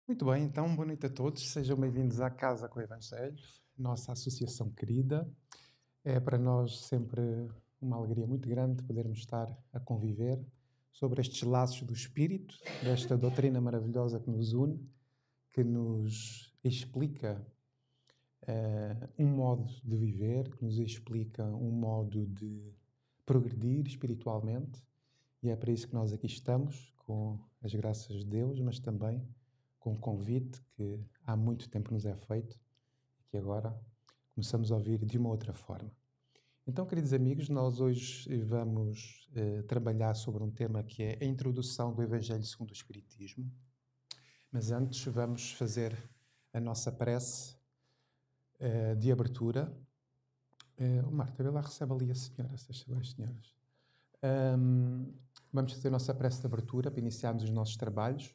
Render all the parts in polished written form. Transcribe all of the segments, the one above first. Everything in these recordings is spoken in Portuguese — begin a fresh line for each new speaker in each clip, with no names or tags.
Muito bem, então, boa noite a todos. Sejam bem-vindos à Casa com o Evangelho, nossa associação querida. É para nós sempre uma alegria muito grande podermos estar a conviver sobre estes laços do Espírito, desta doutrina maravilhosa que nos une, que nos explica um modo de viver, que nos explica um modo de progredir espiritualmente. E é para isso que nós aqui estamos, com as graças de Deus, mas também com um convite que há muito tempo nos é feito e que agora começamos a ouvir de uma outra forma. Então, queridos amigos, nós hoje vamos trabalhar sobre um tema que é a introdução do Evangelho segundo o Espiritismo. Mas antes vamos fazer a nossa prece de abertura. Marta, vê lá, recebe ali a senhora, se acham as senhoras. Vamos fazer a nossa prece de abertura para iniciarmos os nossos trabalhos.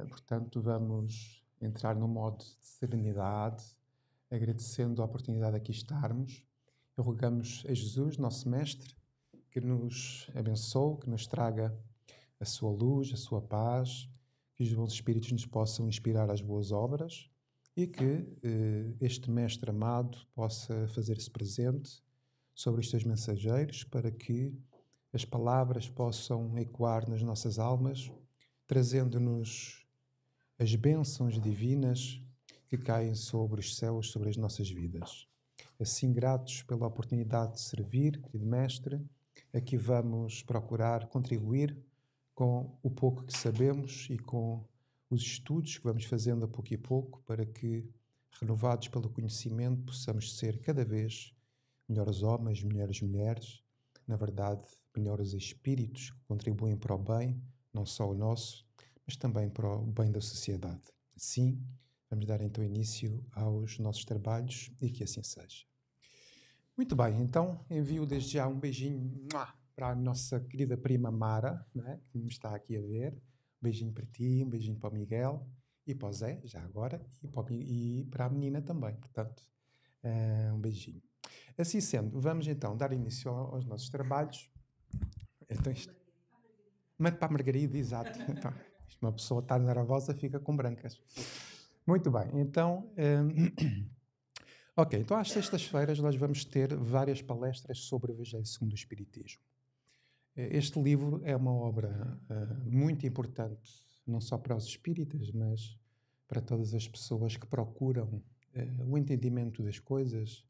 Portanto, vamos entrar num modo de serenidade, agradecendo a oportunidade de aqui estarmos. E rogamos a Jesus, nosso Mestre, que nos abençoe, que nos traga a sua luz, a sua paz, que os bons Espíritos nos possam inspirar às boas obras e que este Mestre amado possa fazer-se presente sobre os seus mensageiros para que as palavras possam ecoar nas nossas almas, trazendo-nos as bênçãos divinas que caem sobre os céus, sobre as nossas vidas. Assim, gratos pela oportunidade de servir, querido Mestre, aqui vamos procurar contribuir com o pouco que sabemos e com os estudos que vamos fazendo a pouco e pouco para que, renovados pelo conhecimento, possamos ser cada vez melhores homens, melhores mulheres, na verdade, melhores espíritos que contribuem para o bem, não só o nosso, mas também para o bem da sociedade. Assim, vamos dar então início aos nossos trabalhos e que assim seja. Muito bem, então envio desde já um beijinho para a nossa querida prima Mara, né, que me está aqui a ver. Um beijinho para ti, um beijinho para o Miguel e para o Zé, já agora, e para a menina também, portanto, um beijinho. Assim sendo, vamos então dar início aos nossos trabalhos. Então, mande para a Margarida, exato. Então, uma pessoa está nervosa, fica com brancas. Muito bem, então... ok, então às sextas-feiras nós vamos ter várias palestras sobre o Evangelho segundo o Espiritismo. Este livro é uma obra muito importante, não só para os espíritas, mas para todas as pessoas que procuram o entendimento das coisas,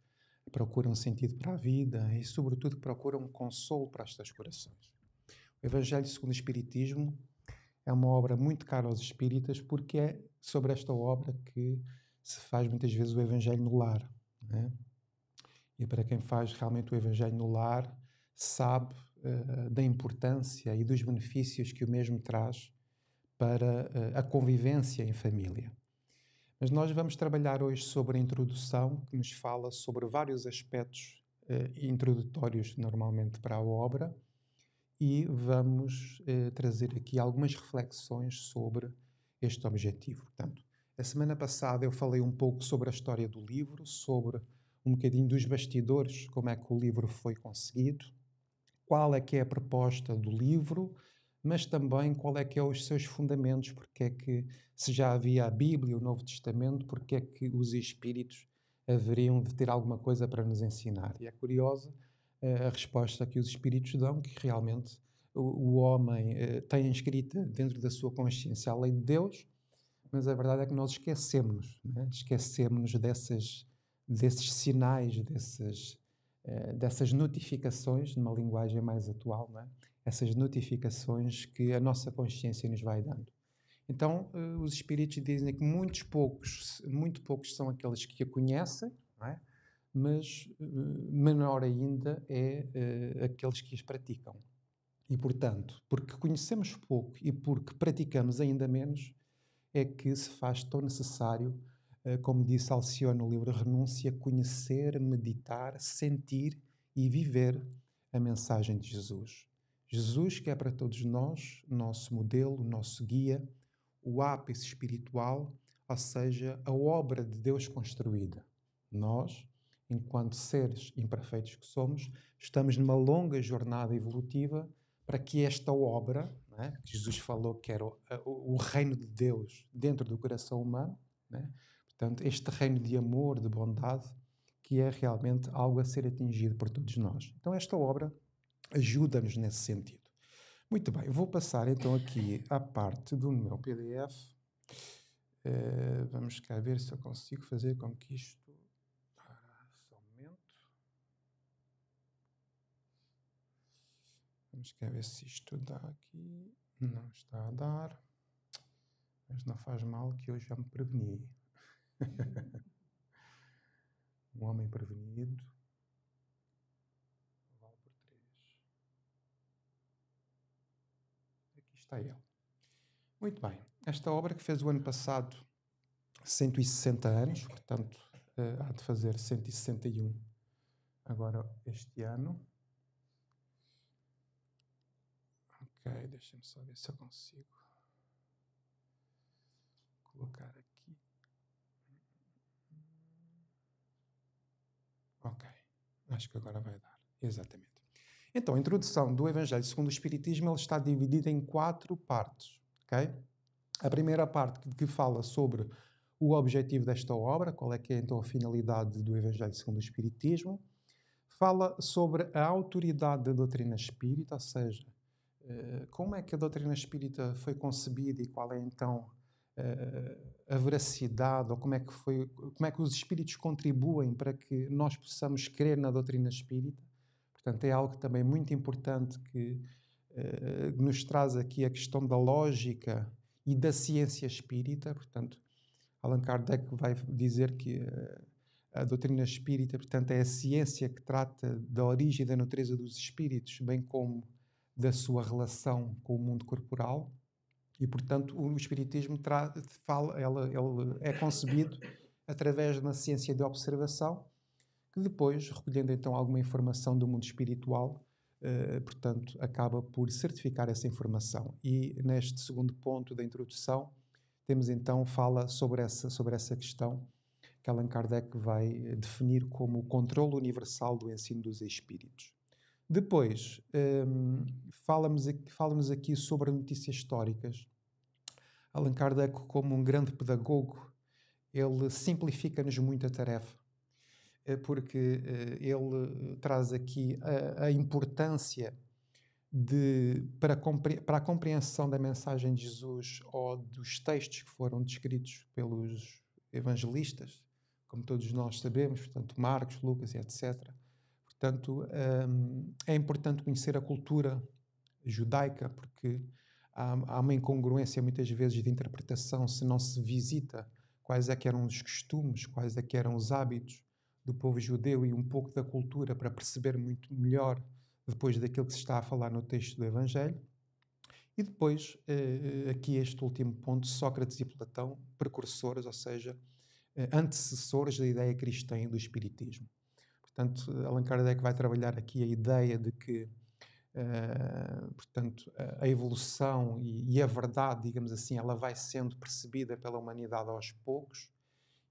procuram sentido para a vida e, sobretudo, que procuram consolo para os seus corações. O Evangelho segundo o Espiritismo é uma obra muito cara aos espíritas porque é sobre esta obra que se faz muitas vezes o Evangelho no lar, né? E para quem faz realmente o Evangelho no lar, sabe da importância e dos benefícios que o mesmo traz para a convivência em família. Mas nós vamos trabalhar hoje sobre a introdução, que nos fala sobre vários aspectos introdutórios normalmente para a obra, e vamos trazer aqui algumas reflexões sobre este objetivo. Portanto, a semana passada eu falei um pouco sobre a história do livro, sobre um bocadinho dos bastidores, como é que o livro foi conseguido, qual é que é a proposta do livro, mas também qual é que é os seus fundamentos, porque é que, se já havia a Bíblia, o Novo Testamento, porque é que os Espíritos haveriam de ter alguma coisa para nos ensinar. E é curiosa a resposta que os Espíritos dão, que realmente o homem tem inscrita dentro da sua consciência a lei de Deus, mas a verdade é que nós esquecemos, né? Esquecemos desses sinais, dessas notificações, numa linguagem mais atual, né? Essas notificações que a nossa consciência nos vai dando. Então, os espíritos dizem que muito poucos são aqueles que a conhecem, não é? Mas menor ainda é aqueles que as praticam. E, portanto, porque conhecemos pouco e porque praticamos ainda menos, é que se faz tão necessário, como disse Alcione no livro Renúncia, conhecer, meditar, sentir e viver a mensagem de Jesus. Jesus, que é para todos nós, nosso modelo, nosso guia, o ápice espiritual, ou seja, a obra de Deus construída. Nós, enquanto seres imperfeitos que somos, estamos numa longa jornada evolutiva para que esta obra, não é? Que Jesus falou que era o reino de Deus dentro do coração humano, não é? Portanto, este reino de amor, de bondade, que é realmente algo a ser atingido por todos nós. Então, esta obra ajuda-nos nesse sentido. Muito bem, vou passar então aqui à parte do meu PDF. Vamos cá ver se eu consigo fazer com que isto... Só um momento. Vamos cá ver se isto dá aqui. Não está a dar. Mas não faz mal que eu já me preveni. Um homem prevenido vale por 3. Aqui está ele. Muito bem. Esta obra que fez o ano passado 160 anos, portanto, há de fazer 161 agora este ano. Ok, deixa-me só ver se eu consigo colocar aqui. Ok, acho que agora vai dar. Exatamente. Então, a introdução do Evangelho segundo o Espiritismo ele está dividida em 4 partes. Okay? A primeira parte que fala sobre o objetivo desta obra, qual é que é então a finalidade do Evangelho segundo o Espiritismo. Fala sobre a autoridade da doutrina espírita, ou seja, como é que a doutrina espírita foi concebida e qual é então a veracidade, ou como é que os espíritos contribuem para que nós possamos crer na doutrina espírita. Portanto, é algo também muito importante que nos traz aqui a questão da lógica e da ciência espírita. Portanto, Allan Kardec vai dizer que a doutrina espírita, portanto, é a ciência que trata da origem e da natureza dos espíritos, bem como da sua relação com o mundo corporal. E, portanto, o espiritismo ele é concebido através de uma ciência de observação, que depois, recolhendo então alguma informação do mundo espiritual, portanto, acaba por certificar essa informação. E neste segundo ponto da introdução, temos então, fala sobre essa questão que Allan Kardec vai definir como o controle universal do ensino dos espíritos. Depois, fala-nos aqui sobre notícias históricas. Allan Kardec, como um grande pedagogo, ele simplifica-nos muito a tarefa, porque ele traz aqui a importância para a compreensão da mensagem de Jesus ou dos textos que foram descritos pelos evangelistas, como todos nós sabemos, portanto, Marcos, Lucas e etc. Portanto, é importante conhecer a cultura judaica, porque há uma incongruência muitas vezes de interpretação se não se visita quais é que eram os costumes, quais é que eram os hábitos do povo judeu e um pouco da cultura para perceber muito melhor depois daquilo que se está a falar no texto do Evangelho. E depois, aqui este último ponto, Sócrates e Platão, precursores, ou seja, antecessores da ideia cristã e do espiritismo. Portanto, Allan Kardec vai trabalhar aqui a ideia de que portanto, a evolução e a verdade, digamos assim, ela vai sendo percebida pela humanidade aos poucos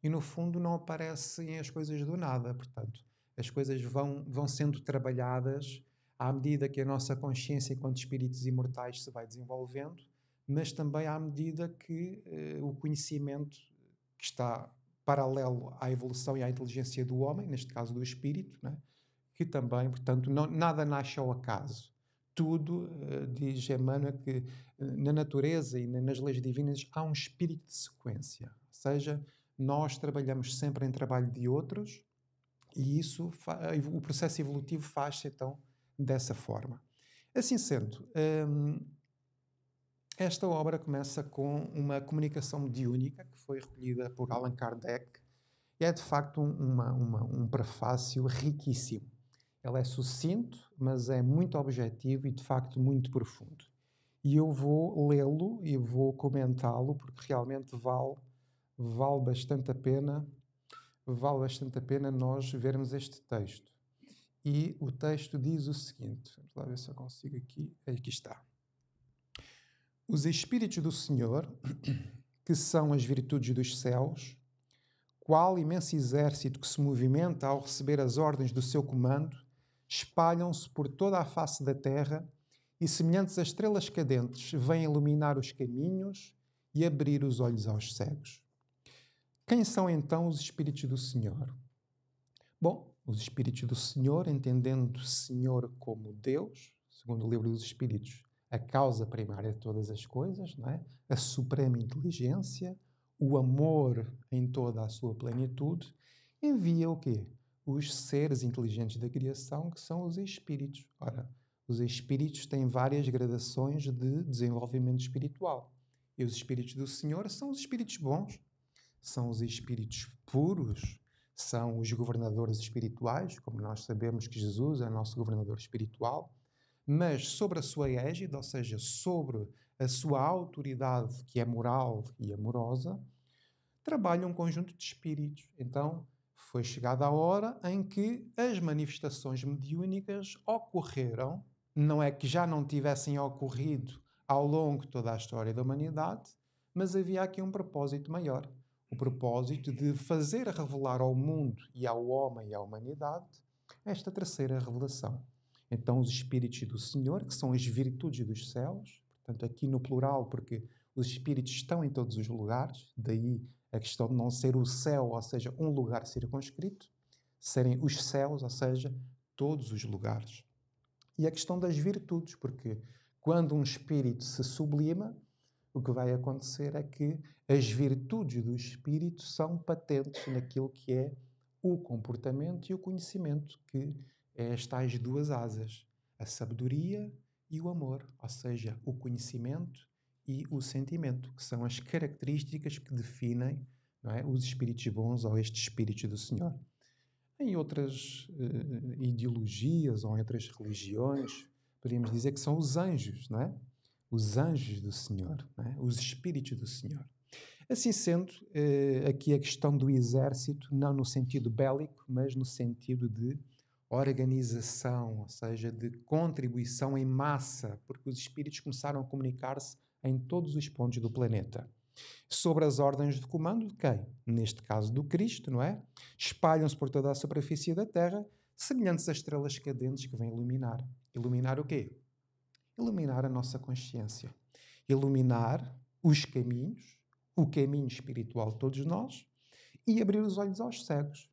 e, no fundo, não aparecem as coisas do nada. Portanto, as coisas vão sendo trabalhadas à medida que a nossa consciência enquanto espíritos imortais se vai desenvolvendo, mas também à medida que o conhecimento que está paralelo à evolução e à inteligência do homem, neste caso do espírito, né, que também, portanto, nada nasce ao acaso. Tudo, diz Emmanuel, que na natureza e nas leis divinas há um espírito de sequência. Ou seja, nós trabalhamos sempre em trabalho de outros e isso, o processo evolutivo faz-se então dessa forma. Assim sendo, esta obra começa com uma comunicação mediúnica que foi recolhida por Allan Kardec e é de facto um prefácio riquíssimo. Ele é sucinto, mas é muito objetivo e de facto muito profundo. E eu vou lê-lo e vou comentá-lo porque realmente vale bastante a pena nós vermos este texto. E o texto diz o seguinte, vamos lá ver se eu consigo aqui está. Os Espíritos do Senhor, que são as virtudes dos céus, qual imenso exército que se movimenta ao receber as ordens do seu comando, espalham-se por toda a face da terra e semelhantes a estrelas cadentes, vêm iluminar os caminhos e abrir os olhos aos cegos. Quem são então os Espíritos do Senhor? Bom, os Espíritos do Senhor, entendendo Senhor como Deus, segundo o Livro dos Espíritos, a causa primária de todas as coisas, não é? A suprema inteligência, o amor em toda a sua plenitude, envia o quê? Os seres inteligentes da criação, que são os espíritos. Ora, os espíritos têm várias gradações de desenvolvimento espiritual. E os espíritos do Senhor são os espíritos bons, são os espíritos puros, são os governadores espirituais, como nós sabemos que Jesus é nosso governador espiritual, mas sobre a sua égide, ou seja, sobre a sua autoridade, que é moral e amorosa, trabalha um conjunto de espíritos. Então, foi chegada a hora em que as manifestações mediúnicas ocorreram, não é que já não tivessem ocorrido ao longo de toda a história da humanidade, mas havia aqui um propósito maior. O propósito de fazer revelar ao mundo e ao homem e à humanidade esta terceira revelação. Então, os Espíritos do Senhor, que são as virtudes dos céus, portanto, aqui no plural, porque os Espíritos estão em todos os lugares, daí a questão de não ser o céu, ou seja, um lugar circunscrito, serem os céus, ou seja, todos os lugares. E a questão das virtudes, porque quando um espírito se sublima, o que vai acontecer é que as virtudes do espírito são patentes naquilo que é o comportamento e o conhecimento, que é as tais duas asas, a sabedoria e o amor, ou seja, o conhecimento e o sentimento, que são as características que definem, não é, os espíritos bons ou estes espíritos do Senhor. Em outras ideologias ou em outras religiões, poderíamos dizer que são os anjos, não é? Os anjos do Senhor, não é? Os espíritos do Senhor. Assim sendo, aqui a questão do exército, não no sentido bélico, mas no sentido de organização, ou seja, de contribuição em massa, porque os espíritos começaram a comunicar-se em todos os pontos do planeta. Sobre as ordens de comando de quem? Neste caso do Cristo, não é? Espalham-se por toda a superfície da Terra, semelhantes a estrelas cadentes que vêm iluminar. Iluminar o quê? Iluminar a nossa consciência. Iluminar os caminhos, o caminho espiritual de todos nós, e abrir os olhos aos cegos.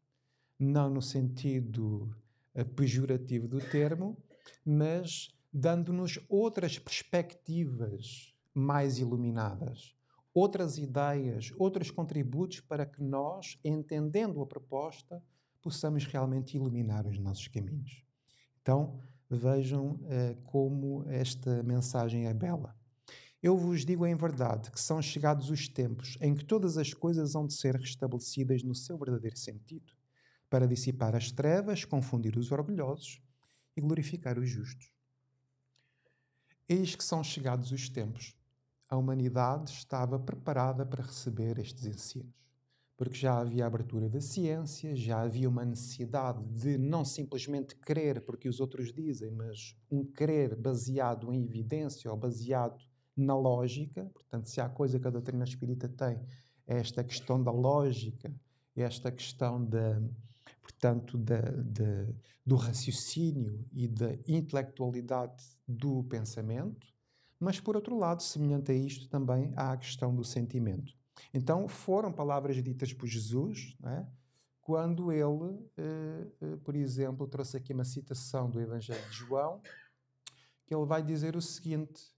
Não no sentido pejorativo do termo, mas dando-nos outras perspectivas mais iluminadas, outras ideias, outros contributos para que nós, entendendo a proposta, possamos realmente iluminar os nossos caminhos. Então, vejam como esta mensagem é bela. Eu vos digo em verdade que são chegados os tempos em que todas as coisas hão de ser restabelecidas no seu verdadeiro sentido, para dissipar as trevas, confundir os orgulhosos e glorificar os justos. Eis que são chegados os tempos. A humanidade estava preparada para receber estes ensinos, porque já havia a abertura da ciência, já havia uma necessidade de não simplesmente crer porque os outros dizem, mas um crer baseado em evidência ou baseado na lógica. Portanto, se há coisa que a doutrina espírita tem, é esta questão da lógica, esta questão do raciocínio e da intelectualidade do pensamento, mas, por outro lado, semelhante a isto, também há a questão do sentimento. Então, foram palavras ditas por Jesus, não é? Quando ele, por exemplo, trouxe aqui uma citação do Evangelho de João, que ele vai dizer o seguinte,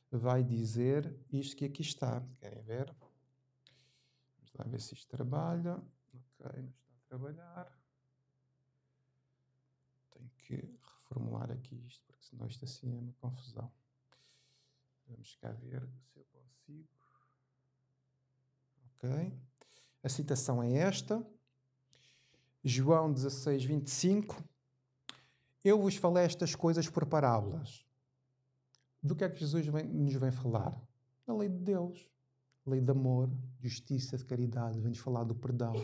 vai dizer isto que aqui está. Querem ver? Vamos lá ver se isto trabalha. Ok, não está a trabalhar. Tenho que reformular aqui isto, porque senão isto assim é uma confusão. Vamos cá ver se eu consigo. Ok. A citação é esta. João 16, 25. Eu vos falei estas coisas por parábolas. Do que é que Jesus nos vem falar? Da lei de Deus. Lei de amor, justiça, de caridade. Vem-nos falar do perdão.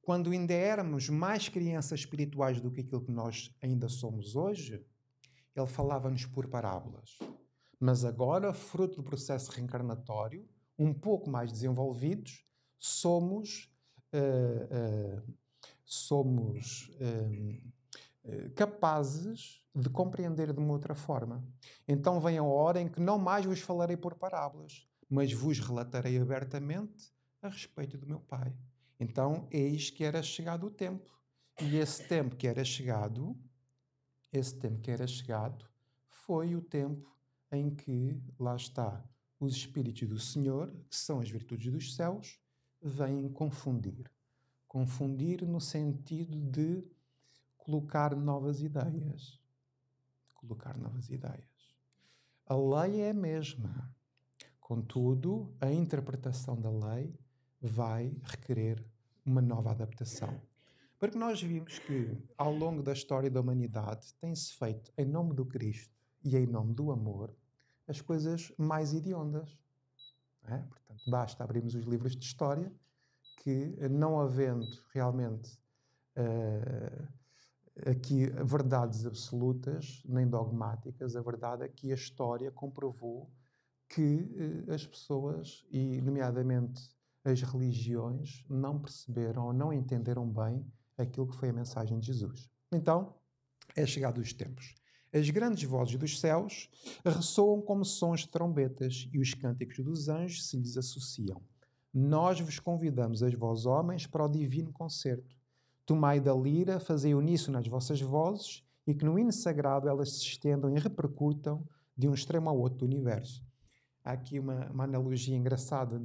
Quando ainda éramos mais crianças espirituais do que aquilo que nós ainda somos hoje, ele falava-nos por parábolas. Mas agora, fruto do processo reencarnatório, um pouco mais desenvolvidos, somos capazes de compreender de uma outra forma. Então vem a hora em que não mais vos falarei por parábolas, mas vos relatarei abertamente a respeito do meu Pai. Então, eis que era chegado o tempo. E esse tempo que era chegado, foi o tempo em que, lá está, os Espíritos do Senhor, que são as virtudes dos céus, vêm confundir. Confundir no sentido de colocar novas ideias. Colocar novas ideias. A lei é a mesma. Contudo, a interpretação da lei vai requerer uma nova adaptação. Porque nós vimos que, ao longo da história da humanidade, tem-se feito, em nome do Cristo e em nome do amor, as coisas mais hediondas. Não é? Portanto, basta abrirmos os livros de história que, não havendo realmente aqui verdades absolutas nem dogmáticas, a verdade é que a história comprovou que as pessoas, e nomeadamente as religiões, não perceberam ou não entenderam bem aquilo que foi a mensagem de Jesus. Então, é chegado os tempos. As grandes vozes dos céus ressoam como sons de trombetas e os cânticos dos anjos se lhes associam. Nós vos convidamos, as vós homens, para o divino concerto. Tomai da lira, fazei uníssono as vossas vozes e que no hino sagrado elas se estendam e repercutam de um extremo ao outro do universo. Há aqui uma analogia engraçada,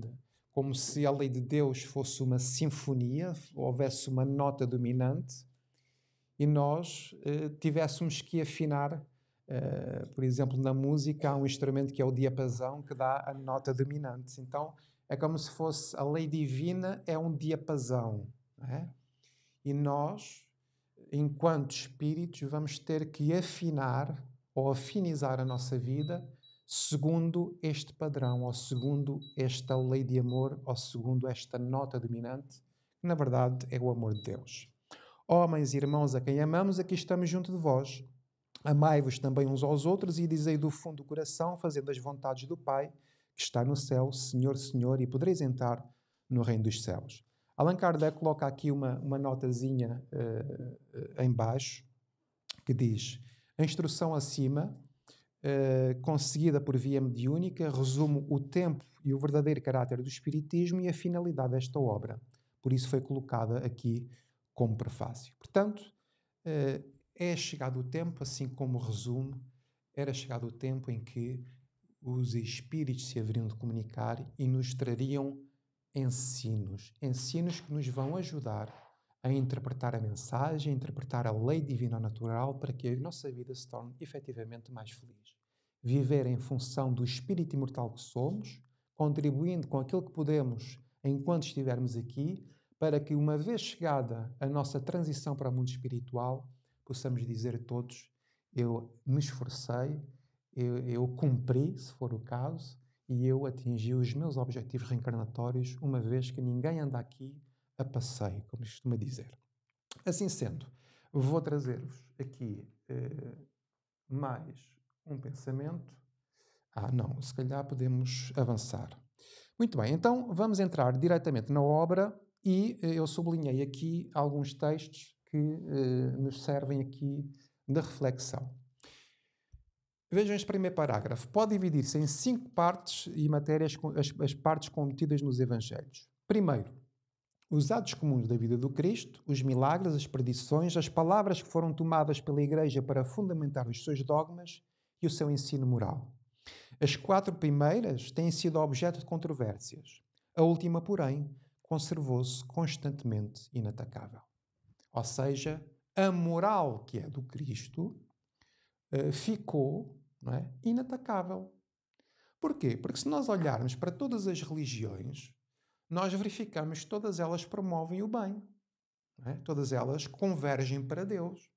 como se a lei de Deus fosse uma sinfonia, houvesse uma nota dominante e nós tivéssemos que afinar. Por exemplo, na música há um instrumento que é o diapasão, que dá a nota dominante. Então, é como se fosse a lei divina é um diapasão, não é? E nós, enquanto espíritos, vamos ter que afinar ou afinizar a nossa vida segundo este padrão, ou segundo esta lei de amor, ou segundo esta nota dominante, que na verdade é o amor de Deus. Homens e irmãos a quem amamos, aqui estamos junto de vós. Amai-vos também uns aos outros e dizei do fundo do coração, fazendo as vontades do Pai, que está no céu, Senhor, Senhor, e podereis entrar no reino dos céus. Allan Kardec coloca aqui uma notazinha em baixo, que diz: a instrução acima, conseguida por via mediúnica, resume o tempo e o verdadeiro caráter do Espiritismo e a finalidade desta obra. Por isso foi colocada aqui como prefácio. Portanto, é chegado o tempo, assim como o resumo, era chegado o tempo em que os Espíritos se haveriam de comunicar e nos trariam ensinos que nos vão ajudar a interpretar a mensagem, a interpretar a lei divina natural para que a nossa vida se torne efetivamente mais feliz. Viver em função do espírito imortal que somos, contribuindo com aquilo que podemos enquanto estivermos aqui, para que, uma vez chegada a nossa transição para o mundo espiritual, possamos dizer a todos: eu me esforcei, eu cumpri, se for o caso, e eu atingi os meus objetivos reencarnatórios, uma vez que ninguém anda aqui a passeio, como se costuma dizer. Assim sendo, vou trazer-vos aqui mais um pensamento. Não, se calhar podemos avançar. Muito bem, então vamos entrar diretamente na obra e eu sublinhei aqui alguns textos que nos servem aqui de reflexão. Vejam este primeiro parágrafo. Pode dividir-se em 5 partes e matérias, as partes contidas nos Evangelhos. Primeiro, os atos comuns da vida do Cristo, os milagres, as predições, as palavras que foram tomadas pela Igreja para fundamentar os seus dogmas e o seu ensino moral. As 4 primeiras têm sido objeto de controvérsias. A última, porém, conservou-se constantemente inatacável. Ou seja, a moral que é do Cristo ficou, não é, inatacável. Porquê? Porque se nós olharmos para todas as religiões, nós verificamos que todas elas promovem o bem. Não é? Todas elas convergem para Deus.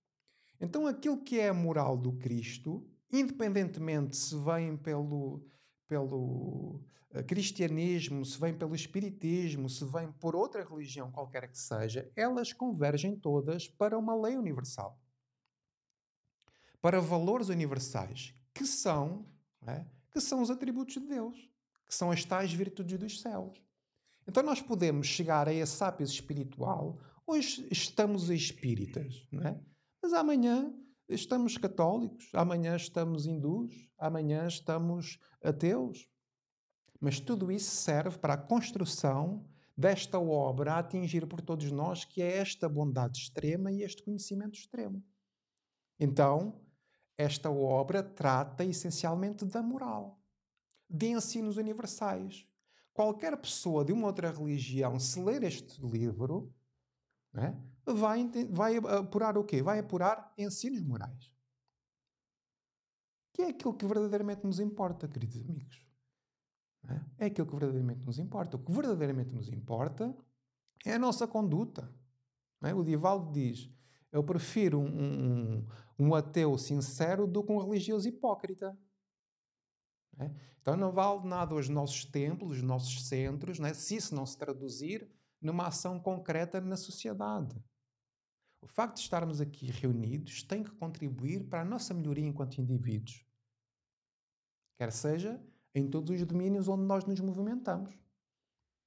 Então aquilo que é a moral do Cristo, independentemente se vem pelo cristianismo, se vem pelo espiritismo, se vem por outra religião qualquer que seja, elas convergem todas para uma lei universal. Para valores universais, que são os atributos de Deus, que são as tais virtudes dos céus. Então nós podemos chegar a esse ápice espiritual. Hoje estamos espíritas, não é? Mas amanhã estamos católicos, amanhã estamos hindus, amanhã estamos ateus. Mas tudo isso serve para a construção desta obra a atingir por todos nós, que é esta bondade extrema e este conhecimento extremo. Então, esta obra trata essencialmente da moral, de ensinos universais. Qualquer pessoa de uma outra religião, se ler este livro, não é, vai apurar o quê? Vai apurar ensinos morais. Que é aquilo que verdadeiramente nos importa, queridos amigos. Não é? É aquilo que verdadeiramente nos importa. O que verdadeiramente nos importa é a nossa conduta. Não é? O Divaldo diz: eu prefiro um ateu sincero do que um religioso hipócrita. Não é? Então não vale nada os nossos templos, os nossos centros, não é? Se isso não se traduzir numa ação concreta na sociedade. O facto de estarmos aqui reunidos tem que contribuir para a nossa melhoria enquanto indivíduos. Quer seja em todos os domínios onde nós nos movimentamos.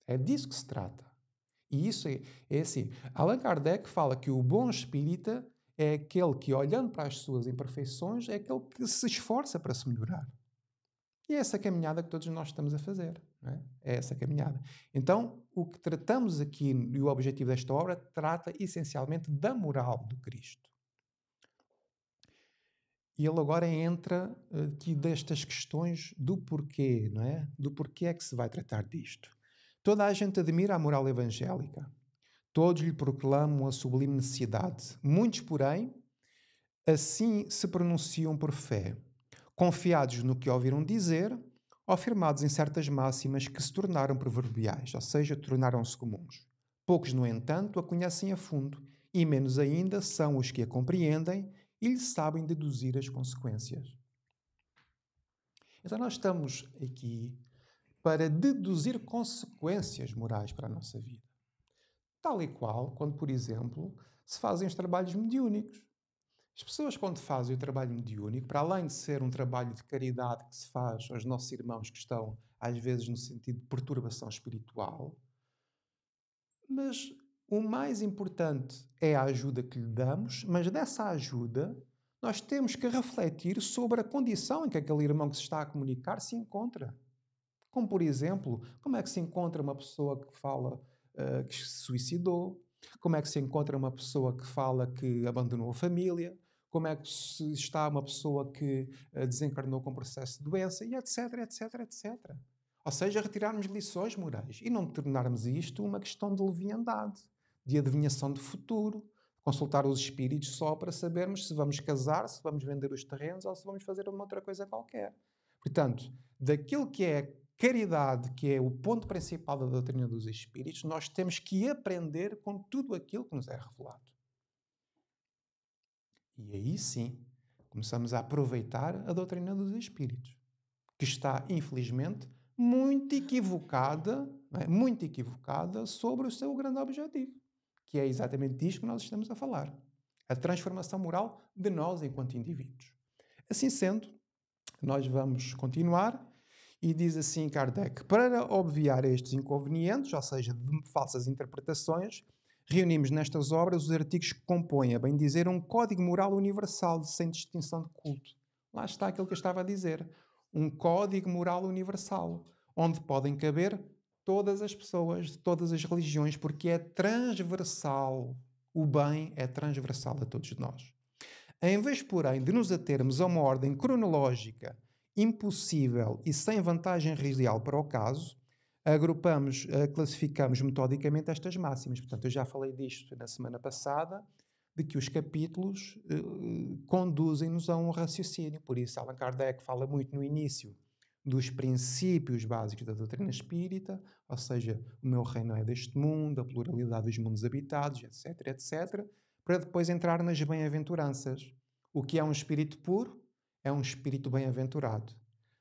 É disso que se trata. E isso é assim. Allan Kardec fala que o bom espírita é aquele que, olhando para as suas imperfeições, é aquele que se esforça para se melhorar. E é essa caminhada que todos nós estamos a fazer. Não é? É essa caminhada. Então, o que tratamos aqui e o objetivo desta obra trata essencialmente da moral do Cristo. E ele agora entra aqui destas questões do porquê, não é? Do porquê é que se vai tratar disto. Toda a gente admira a moral evangélica. Todos lhe proclamam a sublime necessidade. Muitos, porém, assim se pronunciam por fé, confiados no que ouviram dizer ou firmados em certas máximas que se tornaram proverbiais, ou seja, tornaram-se comuns. Poucos, no entanto, a conhecem a fundo, e menos ainda são os que a compreendem e lhe sabem deduzir as consequências. Então, nós estamos aqui para deduzir consequências morais para a nossa vida. Tal e qual quando, por exemplo, se fazem os trabalhos mediúnicos. As pessoas, quando fazem o trabalho mediúnico, para além de ser um trabalho de caridade que se faz aos nossos irmãos que estão, às vezes, no sentido de perturbação espiritual, mas o mais importante é a ajuda que lhe damos, mas dessa ajuda nós temos que refletir sobre a condição em que aquele irmão que se está a comunicar se encontra. Como, por exemplo, como é que se encontra uma pessoa que fala que se suicidou? Como é que se encontra uma pessoa que fala que abandonou a família? Como é que se está uma pessoa que desencarnou com processo de doença? E etc, etc, etc. Ou seja, retirarmos lições morais e não tornarmos isto uma questão de leviandade, de adivinhação de futuro, consultar os espíritos só para sabermos se vamos casar, se vamos vender os terrenos ou se vamos fazer uma outra coisa qualquer. Portanto, daquilo que é caridade, que é o ponto principal da doutrina dos espíritos, nós temos que aprender com tudo aquilo que nos é revelado. E aí sim, começamos a aproveitar a doutrina dos espíritos, que está, infelizmente, muito equivocada, não é? Muito equivocada sobre o seu grande objetivo, que é exatamente isto que nós estamos a falar. A transformação moral de nós enquanto indivíduos. Assim sendo, nós vamos continuar. E diz assim Kardec: para obviar estes inconvenientes, ou seja, de falsas interpretações, reunimos nestas obras os artigos que compõem, a bem dizer, um código moral universal, sem distinção de culto. Lá está aquilo que eu estava a dizer. Um código moral universal, onde podem caber todas as pessoas, de todas as religiões, porque é transversal. O bem é transversal a todos nós. Em vez, porém, de nos atermos a uma ordem cronológica impossível e sem vantagem real para o caso, agrupamos, classificamos metodicamente estas máximas. Portanto, eu já falei disto na semana passada, de que os capítulos conduzem-nos a um raciocínio. Por isso, Allan Kardec fala muito no início dos princípios básicos da doutrina espírita, ou seja, o meu reino é deste mundo, a pluralidade dos mundos habitados, etc, etc, para depois entrar nas bem-aventuranças. O que é um espírito puro? É um espírito bem-aventurado.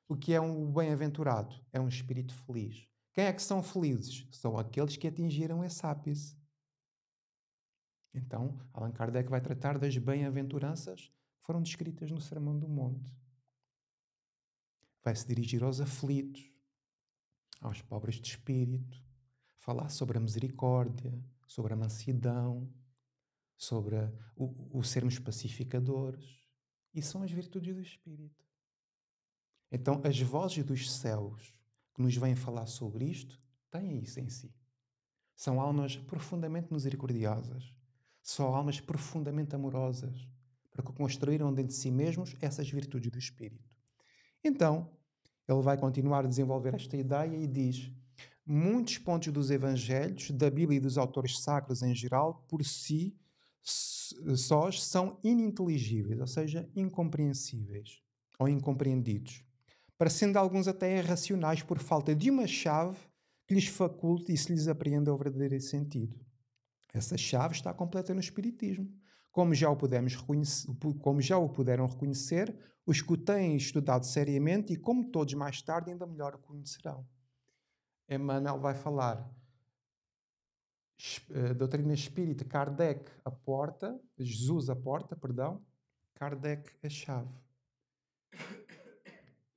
O que é um bem-aventurado? É um espírito feliz. Quem é que são felizes? São aqueles que atingiram esse ápice. Então, Allan Kardec vai tratar das bem-aventuranças que foram descritas no Sermão do Monte. Vai se dirigir aos aflitos, aos pobres de espírito, falar sobre a misericórdia, sobre a mansidão, sobre o sermos pacificadores. E são as virtudes do Espírito. Então, as vozes dos céus que nos vêm falar sobre isto têm isso em si. São almas profundamente misericordiosas. São almas profundamente amorosas, porque construíram dentro de si mesmos essas virtudes do Espírito. Então, ele vai continuar a desenvolver esta ideia e diz: muitos pontos dos Evangelhos, da Bíblia e dos autores sacros em geral, por si sós, são ininteligíveis, ou seja, incompreensíveis ou incompreendidos, parecendo alguns até irracionais por falta de uma chave que lhes faculte e se lhes apreenda o verdadeiro sentido. Essa chave está completa no Espiritismo. Como já o puderam reconhecer, os que o têm estudado seriamente e, como todos mais tarde, ainda melhor o conhecerão. Emmanuel vai falar doutrina espírita, Kardec a porta, Jesus a porta, perdão, Kardec a chave.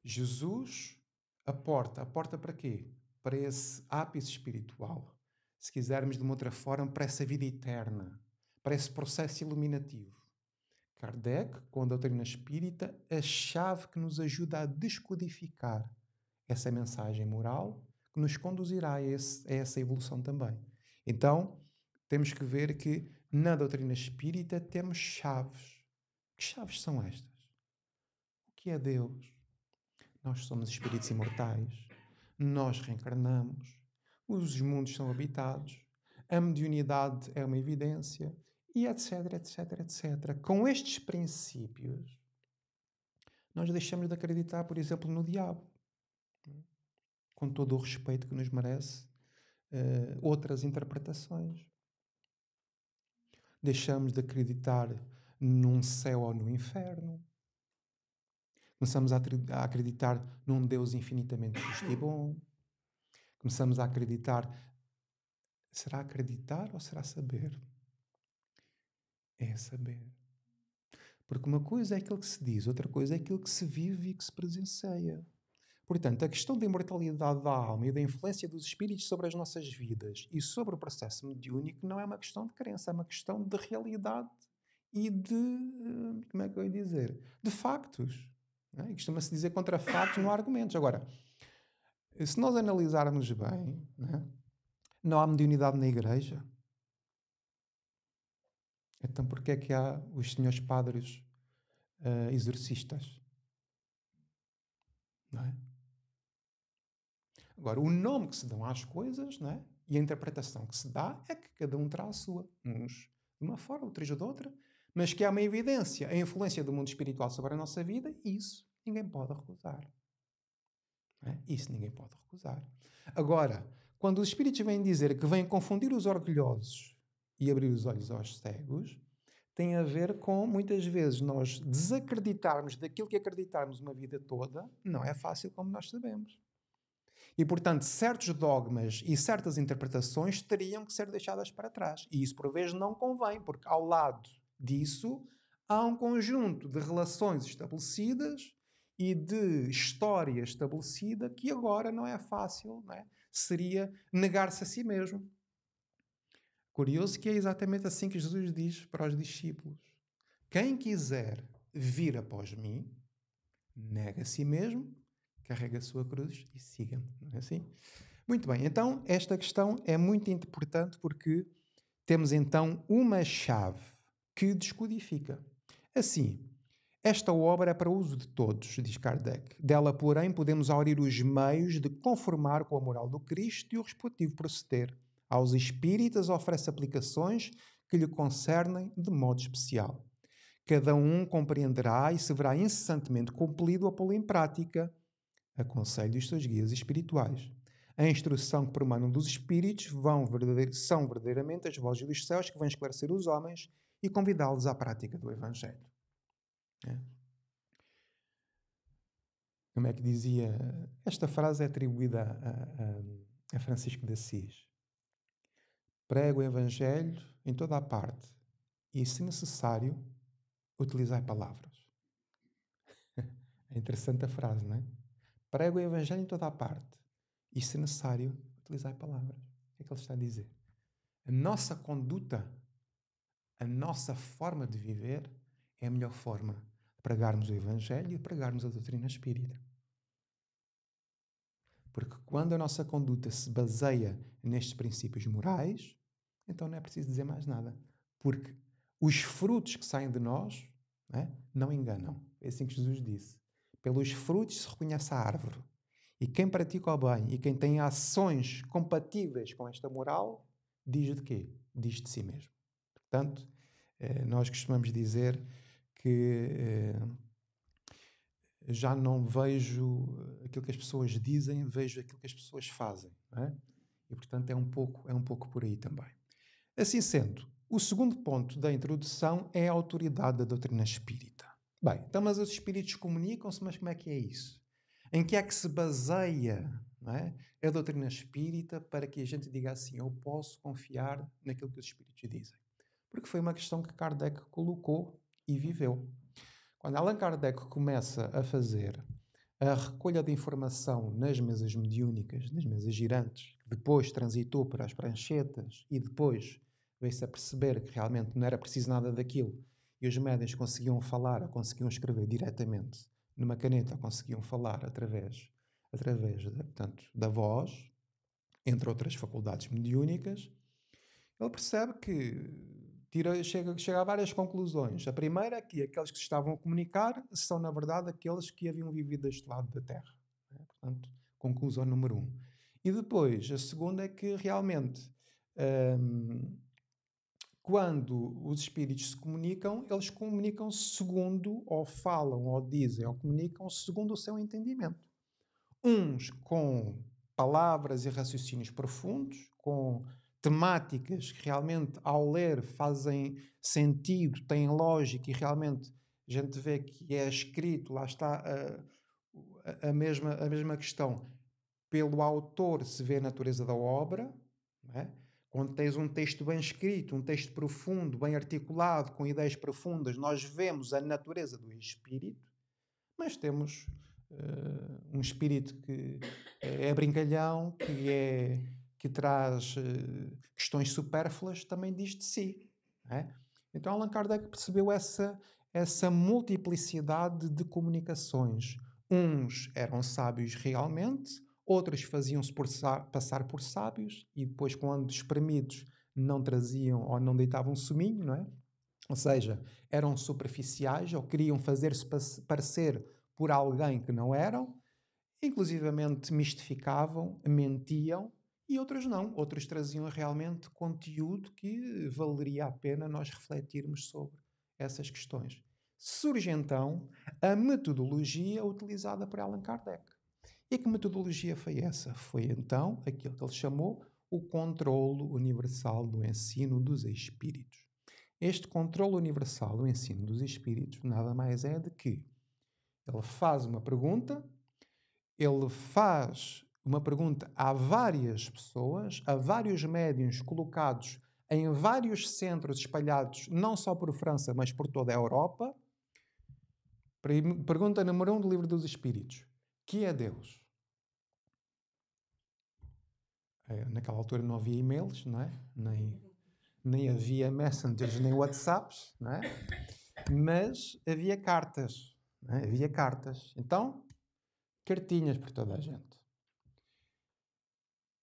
Jesus a porta para quê? Para esse ápice espiritual. Se quisermos de uma outra forma, para essa vida eterna, para esse processo iluminativo. Kardec, com a doutrina espírita, a chave que nos ajuda a descodificar essa mensagem moral que nos conduzirá a essa evolução também. Então, temos que ver que na doutrina espírita temos chaves. Que chaves são estas? O que é Deus? Nós somos espíritos imortais. Nós reencarnamos. Os mundos são habitados. A mediunidade é uma evidência. E etc, etc, etc. Com estes princípios, nós deixamos de acreditar, por exemplo, no diabo. Com todo o respeito que nos merece, outras interpretações. Deixamos de acreditar num céu ou no inferno. Começamos a acreditar num Deus infinitamente justo e bom. Começamos a acreditar. Será acreditar ou será saber? É saber. Porque uma coisa é aquilo que se diz, outra coisa é aquilo que se vive e que se presencia. Portanto, a questão da imortalidade da alma e da influência dos espíritos sobre as nossas vidas e sobre o processo mediúnico não é uma questão de crença, é uma questão de realidade e de, como é que eu ia dizer, de factos. Não é? E costuma-se dizer contra factos não há argumentos. Agora, se nós analisarmos bem, não há mediunidade na igreja. Então porquê é que há os senhores padres exorcistas? Não é? Agora, o nome que se dão às coisas, não é? E a interpretação que se dá é que cada um terá a sua. Uns de uma forma, outros de outra. Mas que há uma evidência, a influência do mundo espiritual sobre a nossa vida, isso ninguém pode recusar. Não é? Isso ninguém pode recusar. Agora, quando os espíritos vêm dizer que vêm confundir os orgulhosos e abrir os olhos aos cegos, tem a ver com, muitas vezes, nós desacreditarmos daquilo que acreditarmos uma vida toda, não é fácil como nós sabemos. E, portanto, certos dogmas e certas interpretações teriam que ser deixadas para trás. E isso, por vezes, não convém, porque ao lado disso há um conjunto de relações estabelecidas e de história estabelecida que agora não é fácil, não é? Seria negar-se a si mesmo. Curioso que é exatamente assim que Jesus diz para os discípulos. Quem quiser vir após mim, nega a si mesmo, carrega a sua cruz e siga-me. Não é assim? Muito bem, então esta questão é muito importante porque temos então uma chave que descodifica. Assim, esta obra é para uso de todos, diz Kardec. Dela, porém, podemos aurir os meios de conformar com a moral do Cristo e o respectivo proceder. Aos espíritas oferece aplicações que lhe concernem de modo especial. Cada um compreenderá e se verá incessantemente compelido a pô-lo em prática. Aconselho os seus guias espirituais. A instrução que promanam dos espíritos são verdadeiramente as vozes dos céus que vão esclarecer os homens e convidá-los à prática do Evangelho. É. Como é que dizia? Esta frase é atribuída a Francisco de Assis. Prego o Evangelho em toda a parte e, se necessário, utilizai palavras. É interessante a frase, não é? Prego o Evangelho em toda a parte e, se necessário, utilizai palavras. O que é que ele está a dizer? A nossa conduta a nossa forma de viver é a melhor forma de pregarmos o Evangelho e de pregarmos a doutrina espírita. Porque quando a nossa conduta se baseia nestes princípios morais, então não é preciso dizer mais nada. Porque os frutos que saem de nós, não enganam. É assim que Jesus disse. Pelos frutos se reconhece a árvore. E quem pratica o bem e quem tem ações compatíveis com esta moral, diz de quê? Diz de si mesmo. Portanto, nós costumamos dizer que já não vejo aquilo que as pessoas dizem, vejo aquilo que as pessoas fazem. Não é? E, portanto, é um pouco por aí também. Assim sendo, o segundo ponto da introdução é a autoridade da doutrina espírita. Bem, então, mas os espíritos comunicam-se, mas como é que é isso? Em que é que se baseia, não é, a doutrina espírita para que a gente diga assim, eu posso confiar naquilo que os espíritos dizem? Porque foi uma questão que Kardec colocou e viveu. Quando Allan Kardec começa a fazer a recolha de informação nas mesas mediúnicas, nas mesas girantes, que depois transitou para as pranchetas e depois veio-se a perceber que realmente não era preciso nada daquilo e os médiuns conseguiam falar ou conseguiam escrever diretamente numa caneta ou conseguiam falar através portanto, da voz, entre outras faculdades mediúnicas, ele percebe que chega a várias conclusões. A primeira é que aqueles que se estavam a comunicar são, na verdade, aqueles que haviam vivido deste lado da Terra. Portanto, conclusão número 1. E depois, a segunda é que realmente, quando os espíritos se comunicam, eles comunicam segundo, ou falam, ou dizem, ou comunicam segundo o seu entendimento. Uns com palavras e raciocínios profundos, com temáticas que realmente, ao ler, fazem sentido, têm lógica e realmente a gente vê que é escrito, lá está a mesma questão. Pelo autor se vê a natureza da obra, não é? Quando tens um texto bem escrito, um texto profundo, bem articulado, com ideias profundas, nós vemos a natureza do espírito, mas temos um espírito que é brincalhão, que traz questões supérfluas, também diz de si. Não é? Então Allan Kardec percebeu essa multiplicidade de comunicações. Uns eram sábios realmente, outros faziam-se passar por sábios e depois, quando espremidos, não traziam ou não deitavam suminho, não é? Ou seja, eram superficiais ou queriam fazer-se parecer por alguém que não eram, inclusivamente mistificavam, mentiam, e outros não. Outros traziam realmente conteúdo que valeria a pena nós refletirmos sobre essas questões. Surge então a metodologia utilizada por Allan Kardec. E que metodologia foi essa? Foi então aquilo que ele chamou o controlo universal do ensino dos espíritos. Este controlo universal do ensino dos espíritos nada mais é de que ele faz uma pergunta a várias pessoas, a vários médiuns colocados em vários centros espalhados, não só por França, mas por toda a Europa. Pergunta número 1 do Livro dos Espíritos. Que é Deus? Naquela altura não havia e-mails, não é? Nem havia messengers, nem WhatsApps, não é? Mas havia cartas, não é? Havia cartas. Então, cartinhas por toda a gente.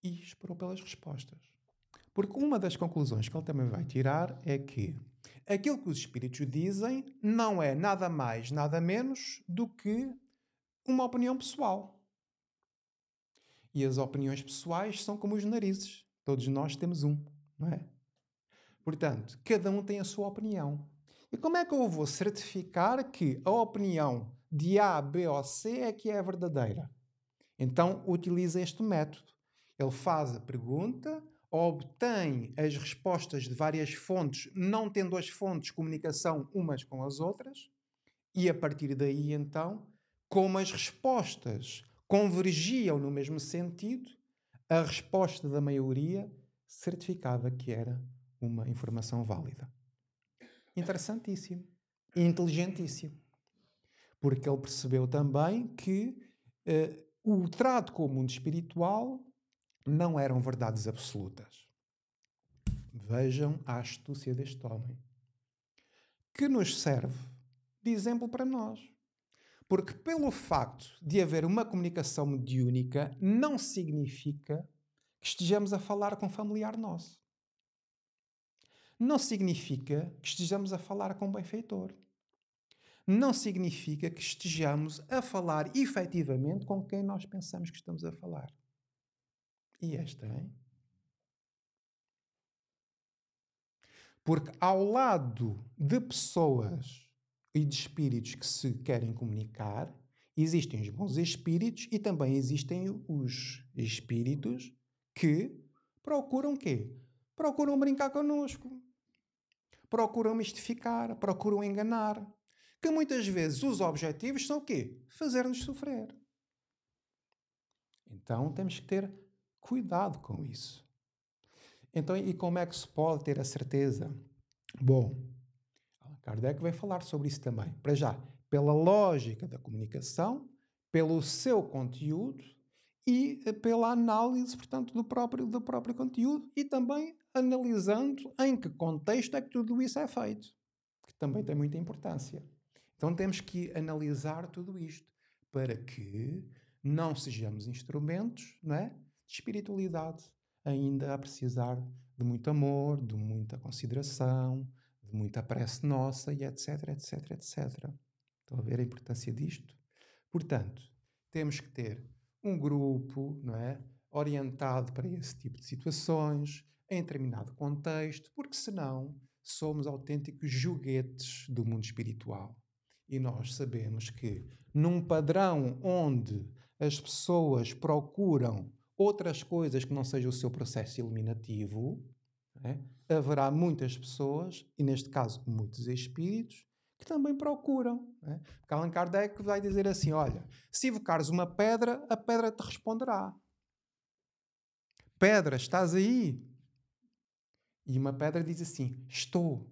E esperou pelas respostas. Porque uma das conclusões que ele também vai tirar é que aquilo que os espíritos dizem não é nada mais, nada menos do que uma opinião pessoal. E as opiniões pessoais são como os narizes. Todos nós temos um, não é? Portanto, cada um tem a sua opinião. E como é que eu vou certificar que a opinião de A, B ou C é que é a verdadeira? Então, utiliza este método. Ele faz a pergunta, obtém as respostas de várias fontes, não tendo as fontes comunicação umas com as outras, e a partir daí, então, como as respostas convergiam no mesmo sentido, a resposta da maioria certificava que era uma informação válida. Interessantíssimo. E inteligentíssimo. Porque ele percebeu também que o trato com o mundo espiritual não eram verdades absolutas. Vejam a astúcia deste homem. que nos serve de exemplo para nós. Porque pelo facto de haver uma comunicação mediúnica, não significa que estejamos a falar com um familiar nosso. Não significa que estejamos a falar com um benfeitor. Não significa que estejamos a falar efetivamente com quem nós pensamos que estamos a falar. E esta, hein? Porque ao lado de pessoas e de espíritos que se querem comunicar, existem os bons espíritos e também existem os espíritos que procuram quê? Procuram brincar connosco. Procuram mistificar, procuram enganar. Que muitas vezes os objetivos são o quê? Fazer-nos sofrer. Então temos que ter cuidado com isso. Então, e como é que se pode ter a certeza? Bom, Allan Kardec vai falar sobre isso também. Para já, pela lógica da comunicação, pelo seu conteúdo e pela análise, portanto, do próprio conteúdo e também analisando em que contexto é que tudo isso é feito, que também tem muita importância. Então temos que analisar tudo isto para que não sejamos instrumentos, não é, de espiritualidade, ainda a precisar de muito amor, de muita consideração, de muita prece nossa e etc, etc, etc. Estão a ver a importância disto? Portanto, temos que ter um grupo, não é, orientado para esse tipo de situações, em determinado contexto, porque senão somos autênticos joguetes do mundo espiritual. E nós sabemos que num padrão onde as pessoas procuram outras coisas que não seja o seu processo eliminativo, é? Haverá muitas pessoas, e neste caso muitos espíritos, que também procuram. É? Porque Allan Kardec vai dizer assim, olha, se evocares uma pedra, a pedra te responderá. Pedra, estás aí? E uma pedra diz assim, estou.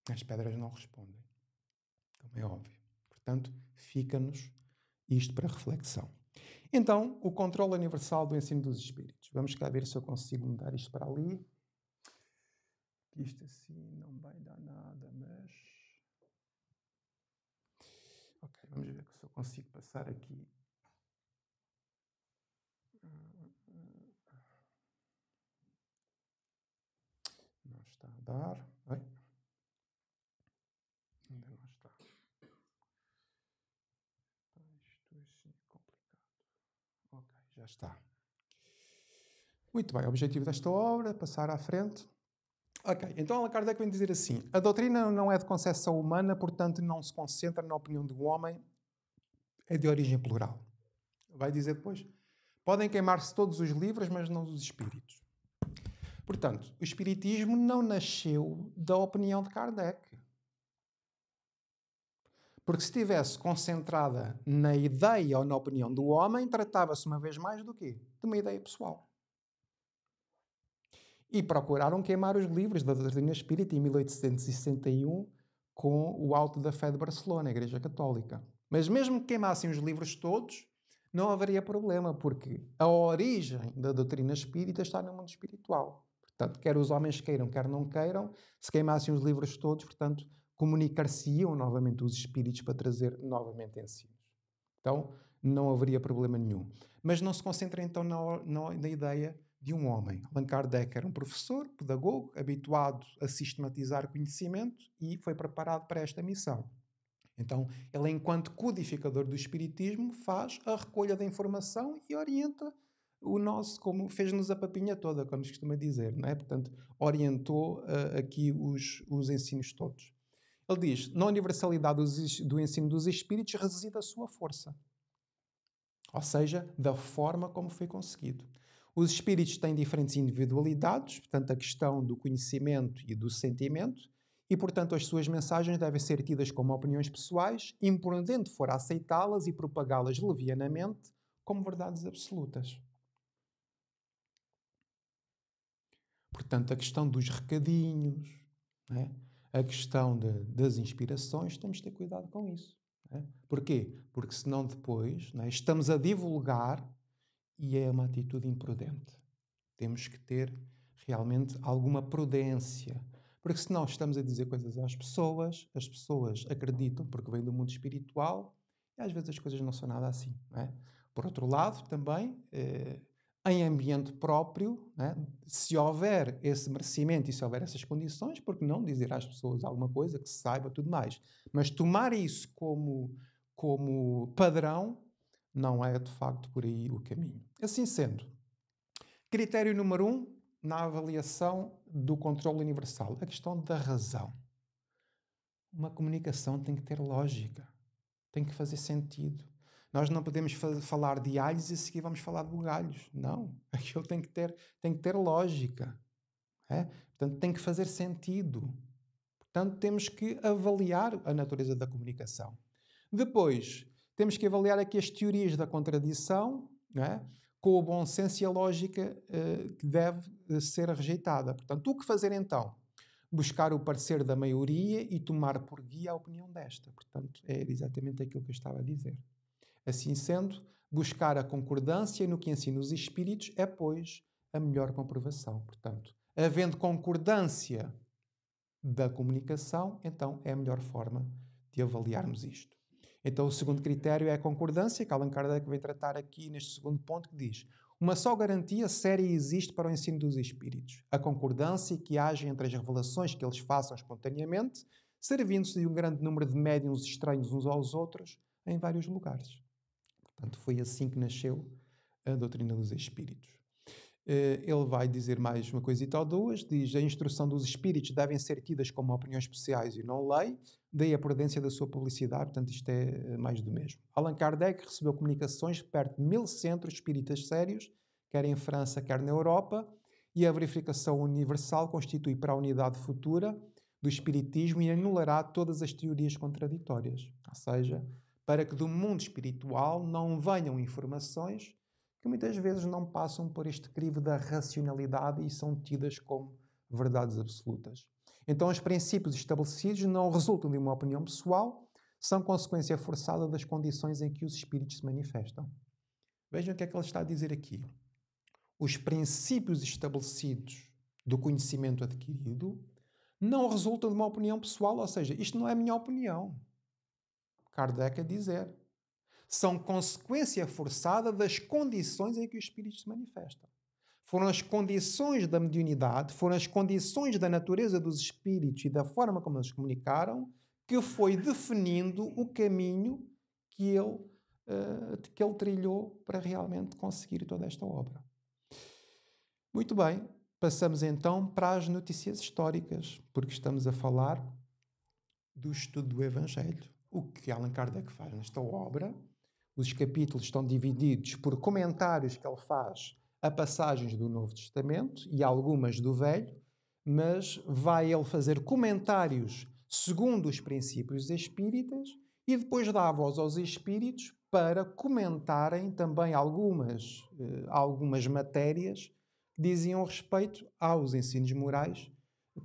As pedras não respondem. Como é óbvio. Portanto, fica-nos isto para reflexão. Então, o controle universal do ensino dos espíritos. Vamos cá ver se eu consigo mudar isto para ali. Isto assim não vai dar nada, mas... Ok, vamos ver se eu consigo passar aqui. Não está a dar. Oi? Ainda não está. Isto é assim complicado. Ok, já está. Muito bem, o objetivo desta obra é passar à frente. Ok, então Allan Kardec vem dizer assim, a doutrina não é de concepção humana, portanto não se concentra na opinião do homem, é de origem plural. Vai dizer depois, podem queimar-se todos os livros, mas não os espíritos. Portanto, o espiritismo não nasceu da opinião de Kardec. Porque se estivesse concentrada na ideia ou na opinião do homem, tratava-se uma vez mais do quê? De uma ideia pessoal. E procuraram queimar os livros da doutrina espírita em 1861 com o Auto da Fé de Barcelona, a Igreja Católica. Mas mesmo que queimassem os livros todos, não haveria problema, porque a origem da doutrina espírita está no mundo espiritual. Portanto, quer os homens queiram, quer não queiram, se queimassem os livros todos, portanto, comunicar-se-iam novamente os espíritos para trazer novamente ensinos. Então, não haveria problema nenhum. Mas não se concentra então na ideia de um homem. Allan Kardec era um professor, pedagogo, habituado a sistematizar conhecimento e foi preparado para esta missão. Então, ele, enquanto codificador do espiritismo, faz a recolha da informação e orienta o nosso, como fez-nos a papinha toda, como se costuma dizer, não é? Portanto, orientou aqui os ensinos todos. Ele diz, na universalidade do ensino dos espíritos reside a sua força. Ou seja, da forma como foi conseguido. Os espíritos têm diferentes individualidades, portanto, a questão do conhecimento e do sentimento, e, portanto, as suas mensagens devem ser tidas como opiniões pessoais, imprudente for aceitá-las e propagá-las levianamente como verdades absolutas. Portanto, a questão dos recadinhos, né? A questão das inspirações, temos de ter cuidado com isso. Né? Porquê? Porque senão depois, né, estamos a divulgar e é uma atitude imprudente. Temos que ter realmente alguma prudência. Porque senão estamos a dizer coisas às pessoas, as pessoas acreditam porque vêm do mundo espiritual e às vezes as coisas não são nada assim, não é? Por outro lado, também, em ambiente próprio, não é? Se houver esse merecimento e se houver essas condições, por que não dizer às pessoas alguma coisa que se saiba, tudo mais? Mas tomar isso como padrão não é, de facto, por aí o caminho. Assim sendo, critério número 1, na avaliação do controle universal, a questão da razão. Uma comunicação tem que ter lógica, tem que fazer sentido. Nós não podemos falar de alhos e a seguir vamos falar de bugalhos. Não, aquilo tem que ter lógica. É? Portanto, tem que fazer sentido. Portanto, temos que avaliar a natureza da comunicação. Depois, temos que avaliar aqui as teorias da contradição, não é? Com o bom senso e a lógica que deve ser rejeitada. Portanto, o que fazer então? Buscar o parecer da maioria e tomar por guia a opinião desta. Portanto, é exatamente aquilo que eu estava a dizer. Assim sendo, buscar a concordância no que ensinam os espíritos é, pois, a melhor comprovação. Portanto, havendo concordância da comunicação, então é a melhor forma de avaliarmos isto. Então, o segundo critério é a concordância, que Allan Kardec vem tratar aqui neste segundo ponto, que diz: uma só garantia séria existe para o ensino dos espíritos, a concordância que haja entre as revelações que eles façam espontaneamente, servindo-se de um grande número de médiuns estranhos uns aos outros em vários lugares. Portanto, foi assim que nasceu a doutrina dos espíritos. Ele vai dizer mais uma coisita ou duas, diz: a instrução dos espíritos devem ser tidas como opiniões especiais e não lei, daí a prudência da sua publicidade, portanto isto é mais do mesmo. Allan Kardec recebeu comunicações de perto de 1000 centros espíritas sérios, quer em França, quer na Europa, e a verificação universal constitui para a unidade futura do espiritismo e anulará todas as teorias contraditórias. Ou seja, para que do mundo espiritual não venham informações que muitas vezes não passam por este crivo da racionalidade e são tidas como verdades absolutas. Então, os princípios estabelecidos não resultam de uma opinião pessoal, são consequência forçada das condições em que os espíritos se manifestam. Vejam o que é que ele está a dizer aqui. Os princípios estabelecidos do conhecimento adquirido não resultam de uma opinião pessoal, ou seja, isto não é a minha opinião. Kardec a dizer. São consequência forçada das condições em que os espíritos se manifestam. Foram as condições da mediunidade, foram as condições da natureza dos espíritos e da forma como eles comunicaram que foi definindo o caminho que ele trilhou para realmente conseguir toda esta obra. Muito bem, passamos então para as notícias históricas, porque estamos a falar do estudo do Evangelho. O que Allan Kardec faz nesta obra. Os capítulos estão divididos por comentários que ele faz a passagens do Novo Testamento e algumas do Velho, mas vai ele fazer comentários segundo os princípios espíritas e depois dá voz aos espíritos para comentarem também algumas matérias que diziam respeito aos ensinos morais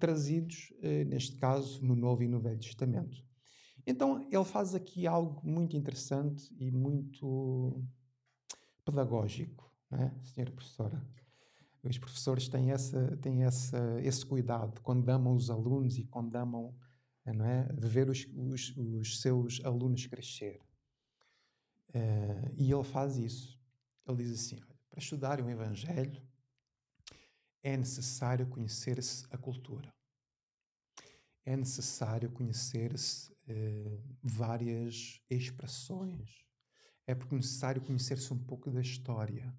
trazidos, neste caso, no Novo e no Velho Testamento. Então, ele faz aqui algo muito interessante e muito pedagógico, não é, senhora professora? Os professores têm esse cuidado quando amam os alunos e quando amam, não é, de ver os seus alunos crescer. E ele faz isso. Ele diz assim: olha, para estudarem o Evangelho é necessário conhecer-se a cultura. É necessário conhecer-se várias expressões. É necessário conhecer-se um pouco da história.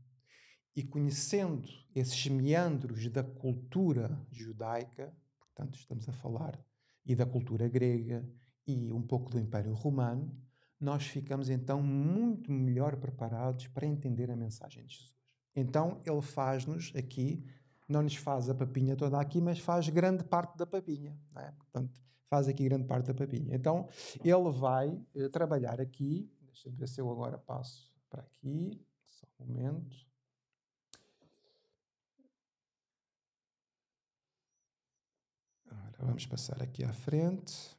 E conhecendo esses meandros da cultura judaica, portanto estamos a falar, e da cultura grega, e um pouco do Império Romano, nós ficamos então muito melhor preparados para entender a mensagem de Jesus. Então ele faz-nos aqui, não nos faz a papinha toda aqui, mas faz grande parte da papinha, não é? Portanto, faz aqui grande parte da papinha. Então ele vai trabalhar aqui, deixa eu ver se eu agora passo para aqui, só um momento. Ora, vamos passar aqui à frente.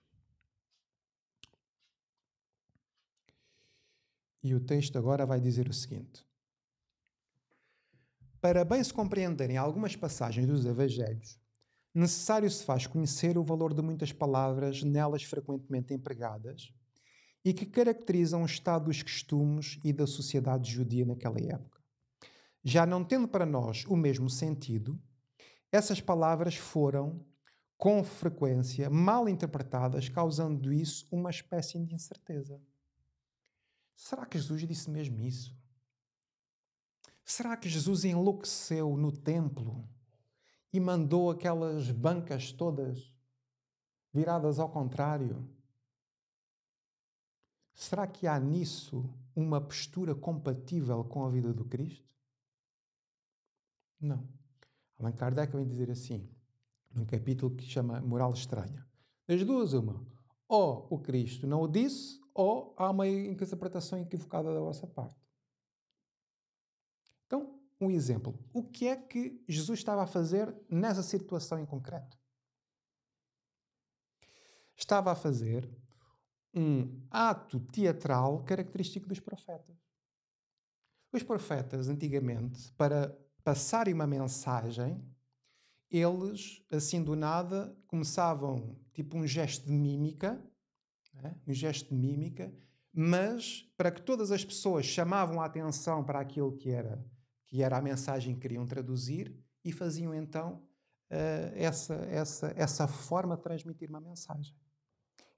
E o texto agora vai dizer o seguinte: para bem se compreenderem algumas passagens dos Evangelhos, necessário se faz conhecer o valor de muitas palavras nelas frequentemente empregadas e que caracterizam o estado dos costumes e da sociedade judia naquela época. Já não tendo para nós o mesmo sentido, essas palavras foram, com frequência, mal interpretadas, causando isso uma espécie de incerteza. Será que Jesus disse mesmo isso? Será que Jesus enlouqueceu no templo e mandou aquelas bancas todas viradas ao contrário? Será que há nisso uma postura compatível com a vida do Cristo? Não. Allan Kardec vem dizer assim, num capítulo que chama Moral Estranha. Das duas, uma. Ou o Cristo não o disse, ou há uma interpretação equivocada da vossa parte. Então, um exemplo. O que é que Jesus estava a fazer nessa situação em concreto? Estava a fazer um ato teatral característico dos profetas. Os profetas, antigamente, para passarem uma mensagem, eles, assim do nada, começavam tipo um gesto de mímica, né? Um gesto de mímica, mas para que todas as pessoas chamavam a atenção para aquilo que era a mensagem que queriam traduzir e faziam então essa forma de transmitir uma mensagem.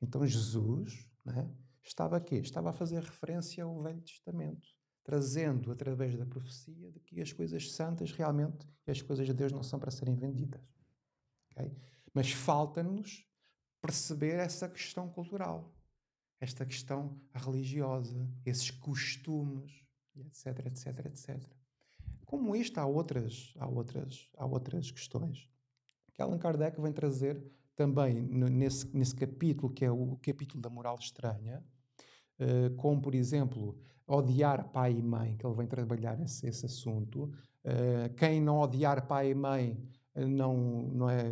Então Jesus, né, estava aqui, estava a fazer referência ao Velho Testamento, trazendo através da profecia de que as coisas santas realmente, as coisas de Deus não são para serem vendidas. Okay? Mas falta-nos perceber essa questão cultural, esta questão religiosa, esses costumes, etc, etc, etc. Como isto, há outras questões que Allan Kardec vem trazer também nesse capítulo, que é o capítulo da moral estranha, como, por exemplo, odiar pai e mãe, que ele vem trabalhar esse assunto. Quem não odiar pai e mãe não é,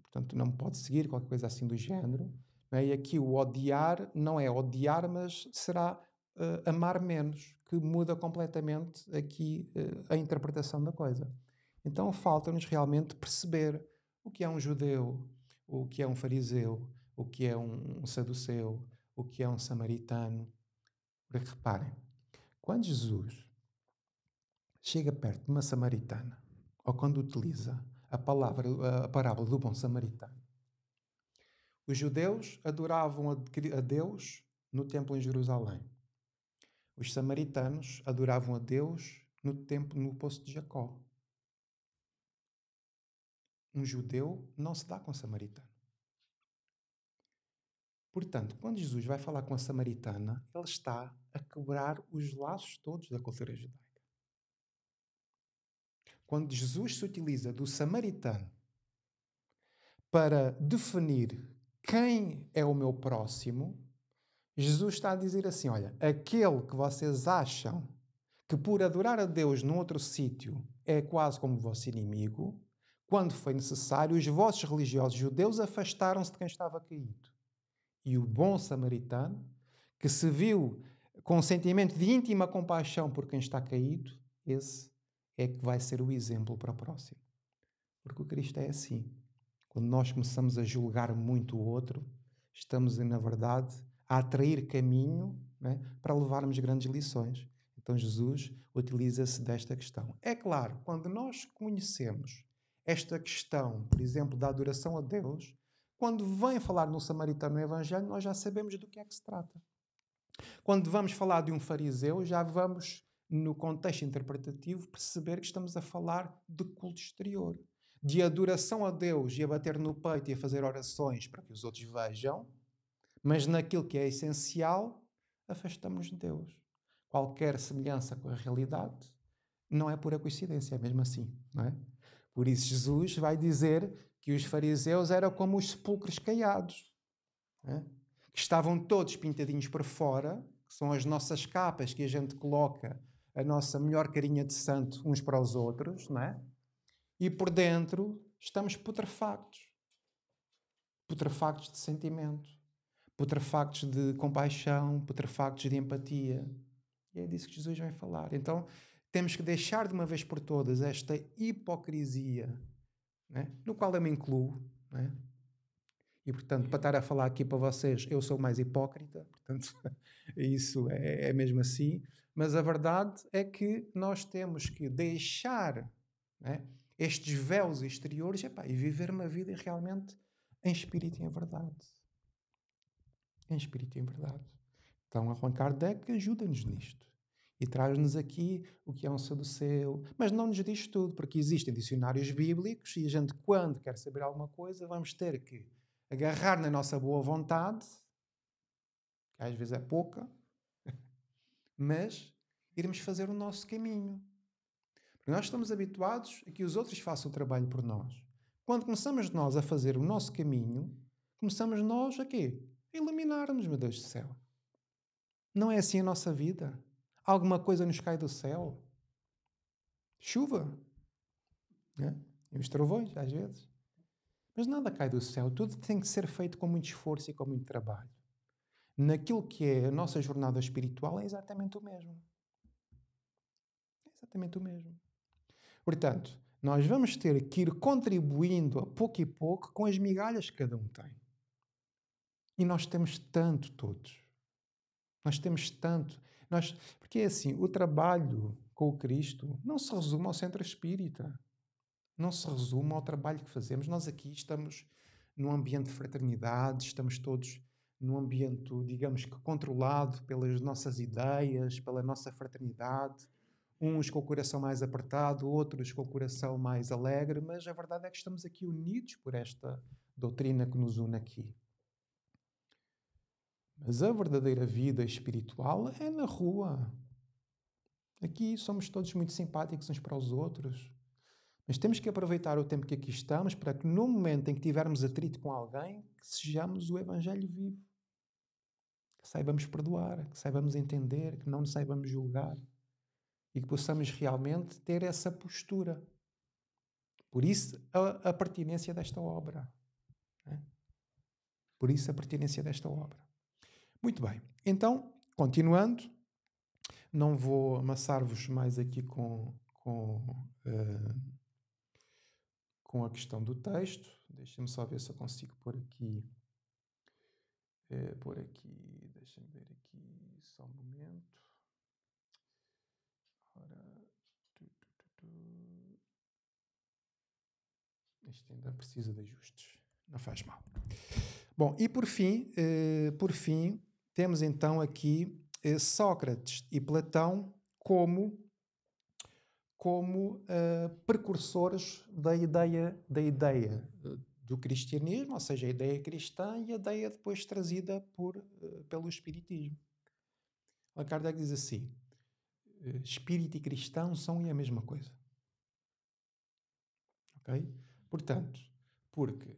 portanto, não pode seguir, qualquer coisa assim do género. Não é? E aqui o odiar não é odiar, mas será amar menos, que muda completamente aqui a interpretação da coisa. Então falta-nos realmente perceber o que é um judeu, o que é um fariseu, o que é um saduceu, o que é um samaritano. Porque reparem, quando Jesus chega perto de uma samaritana, ou quando utiliza a parábola do bom samaritano, os judeus adoravam a Deus no templo em Jerusalém. Os samaritanos adoravam a Deus no poço de Jacó. Um judeu não se dá com um samaritano. Portanto, quando Jesus vai falar com a samaritana, ele está a quebrar os laços todos da cultura judaica. Quando Jesus se utiliza do samaritano para definir quem é o meu próximo, Jesus está a dizer assim, olha, aquele que vocês acham que por adorar a Deus num outro sítio é quase como o vosso inimigo, quando foi necessário, os vossos religiosos judeus afastaram-se de quem estava caído. E o bom samaritano, que se viu com um sentimento de íntima compaixão por quem está caído, esse é que vai ser o exemplo para o próximo. Porque o Cristo é assim. Quando nós começamos a julgar muito o outro, estamos, na verdade, a atrair caminho, né, para levarmos grandes lições. Então Jesus utiliza-se desta questão. É claro, quando nós conhecemos esta questão, por exemplo, da adoração a Deus, quando vem falar no samaritano no Evangelho, nós já sabemos do que é que se trata. Quando vamos falar de um fariseu, já vamos, no contexto interpretativo, perceber que estamos a falar de culto exterior, de adoração a Deus e a bater no peito e a fazer orações para que os outros vejam, mas naquilo que é essencial, afastamos de Deus. Qualquer semelhança com a realidade não é pura coincidência, é mesmo assim, não é? Por isso Jesus vai dizer que os fariseus eram como os sepulcros caiados, não é? Que estavam todos pintadinhos por fora, que são as nossas capas que a gente coloca a nossa melhor carinha de santo uns para os outros, não é? E por dentro estamos putrefactos. Putrefactos de sentimento, putrefactos de compaixão, putrefactos de empatia. E é disso que Jesus vai falar. Então, Temos que deixar de uma vez por todas esta hipocrisia, né? No qual eu me incluo, né? E, portanto, para estar a falar aqui para vocês, eu sou mais hipócrita, portanto, isso é mesmo assim. Mas a verdade é que nós temos que deixar, né, estes véus exteriores, epá, e viver uma vida realmente em espírito e em verdade. Em espírito e em verdade. Então, Allan Kardec ajuda-nos nisto. E traz-nos aqui o que é um saduceu. Mas não nos diz tudo, porque existem dicionários bíblicos e a gente, quando quer saber alguma coisa, vamos ter que agarrar na nossa boa vontade, que às vezes é pouca, mas irmos fazer o nosso caminho. Porque nós estamos habituados a que os outros façam o trabalho por nós. Quando começamos nós a fazer o nosso caminho, começamos nós a quê? A iluminar-nos, meu Deus do céu. Não é assim a nossa vida? Alguma coisa nos cai do céu? Chuva, né? E os trovões, às vezes. Mas nada cai do céu. Tudo tem que ser feito com muito esforço e com muito trabalho. Naquilo que é a nossa jornada espiritual é exatamente o mesmo. É exatamente o mesmo. Portanto, nós vamos ter que ir contribuindo a pouco e pouco com as migalhas que cada um tem. E nós temos tanto todos. Nós temos tanto. Porque é assim, o trabalho com o Cristo não se resume ao centro espírita. Não se resume ao trabalho que fazemos. Nós aqui estamos num ambiente de fraternidade, estamos todos num ambiente, digamos que controlado pelas nossas ideias, pela nossa fraternidade. Uns com o coração mais apertado, outros com o coração mais alegre, mas a verdade é que estamos aqui unidos por esta doutrina que nos une aqui. Mas a verdadeira vida espiritual é na rua. Aqui somos todos muito simpáticos uns para os outros. Mas temos que aproveitar o tempo que aqui estamos para que no momento em que tivermos atrito com alguém, que sejamos o Evangelho vivo. Que saibamos perdoar, que saibamos entender, que não nos saibamos julgar. E que possamos realmente ter essa postura. Por isso a pertinência desta obra. Né? Por isso a pertinência desta obra. Muito bem. Então, continuando, não vou amassar-vos mais aqui com a questão do texto. Deixem-me só ver se eu consigo pôr aqui. Deixem-me ver aqui só um momento. Ora, Isto ainda precisa de ajustes. Não faz mal. Bom, e por fim, temos então aqui Sócrates e Platão como precursores da ideia do cristianismo, ou seja, a ideia cristã e a ideia depois trazida pelo espiritismo. Allan Kardec diz assim, espírito e cristão são a mesma coisa. Ok? Portanto, porque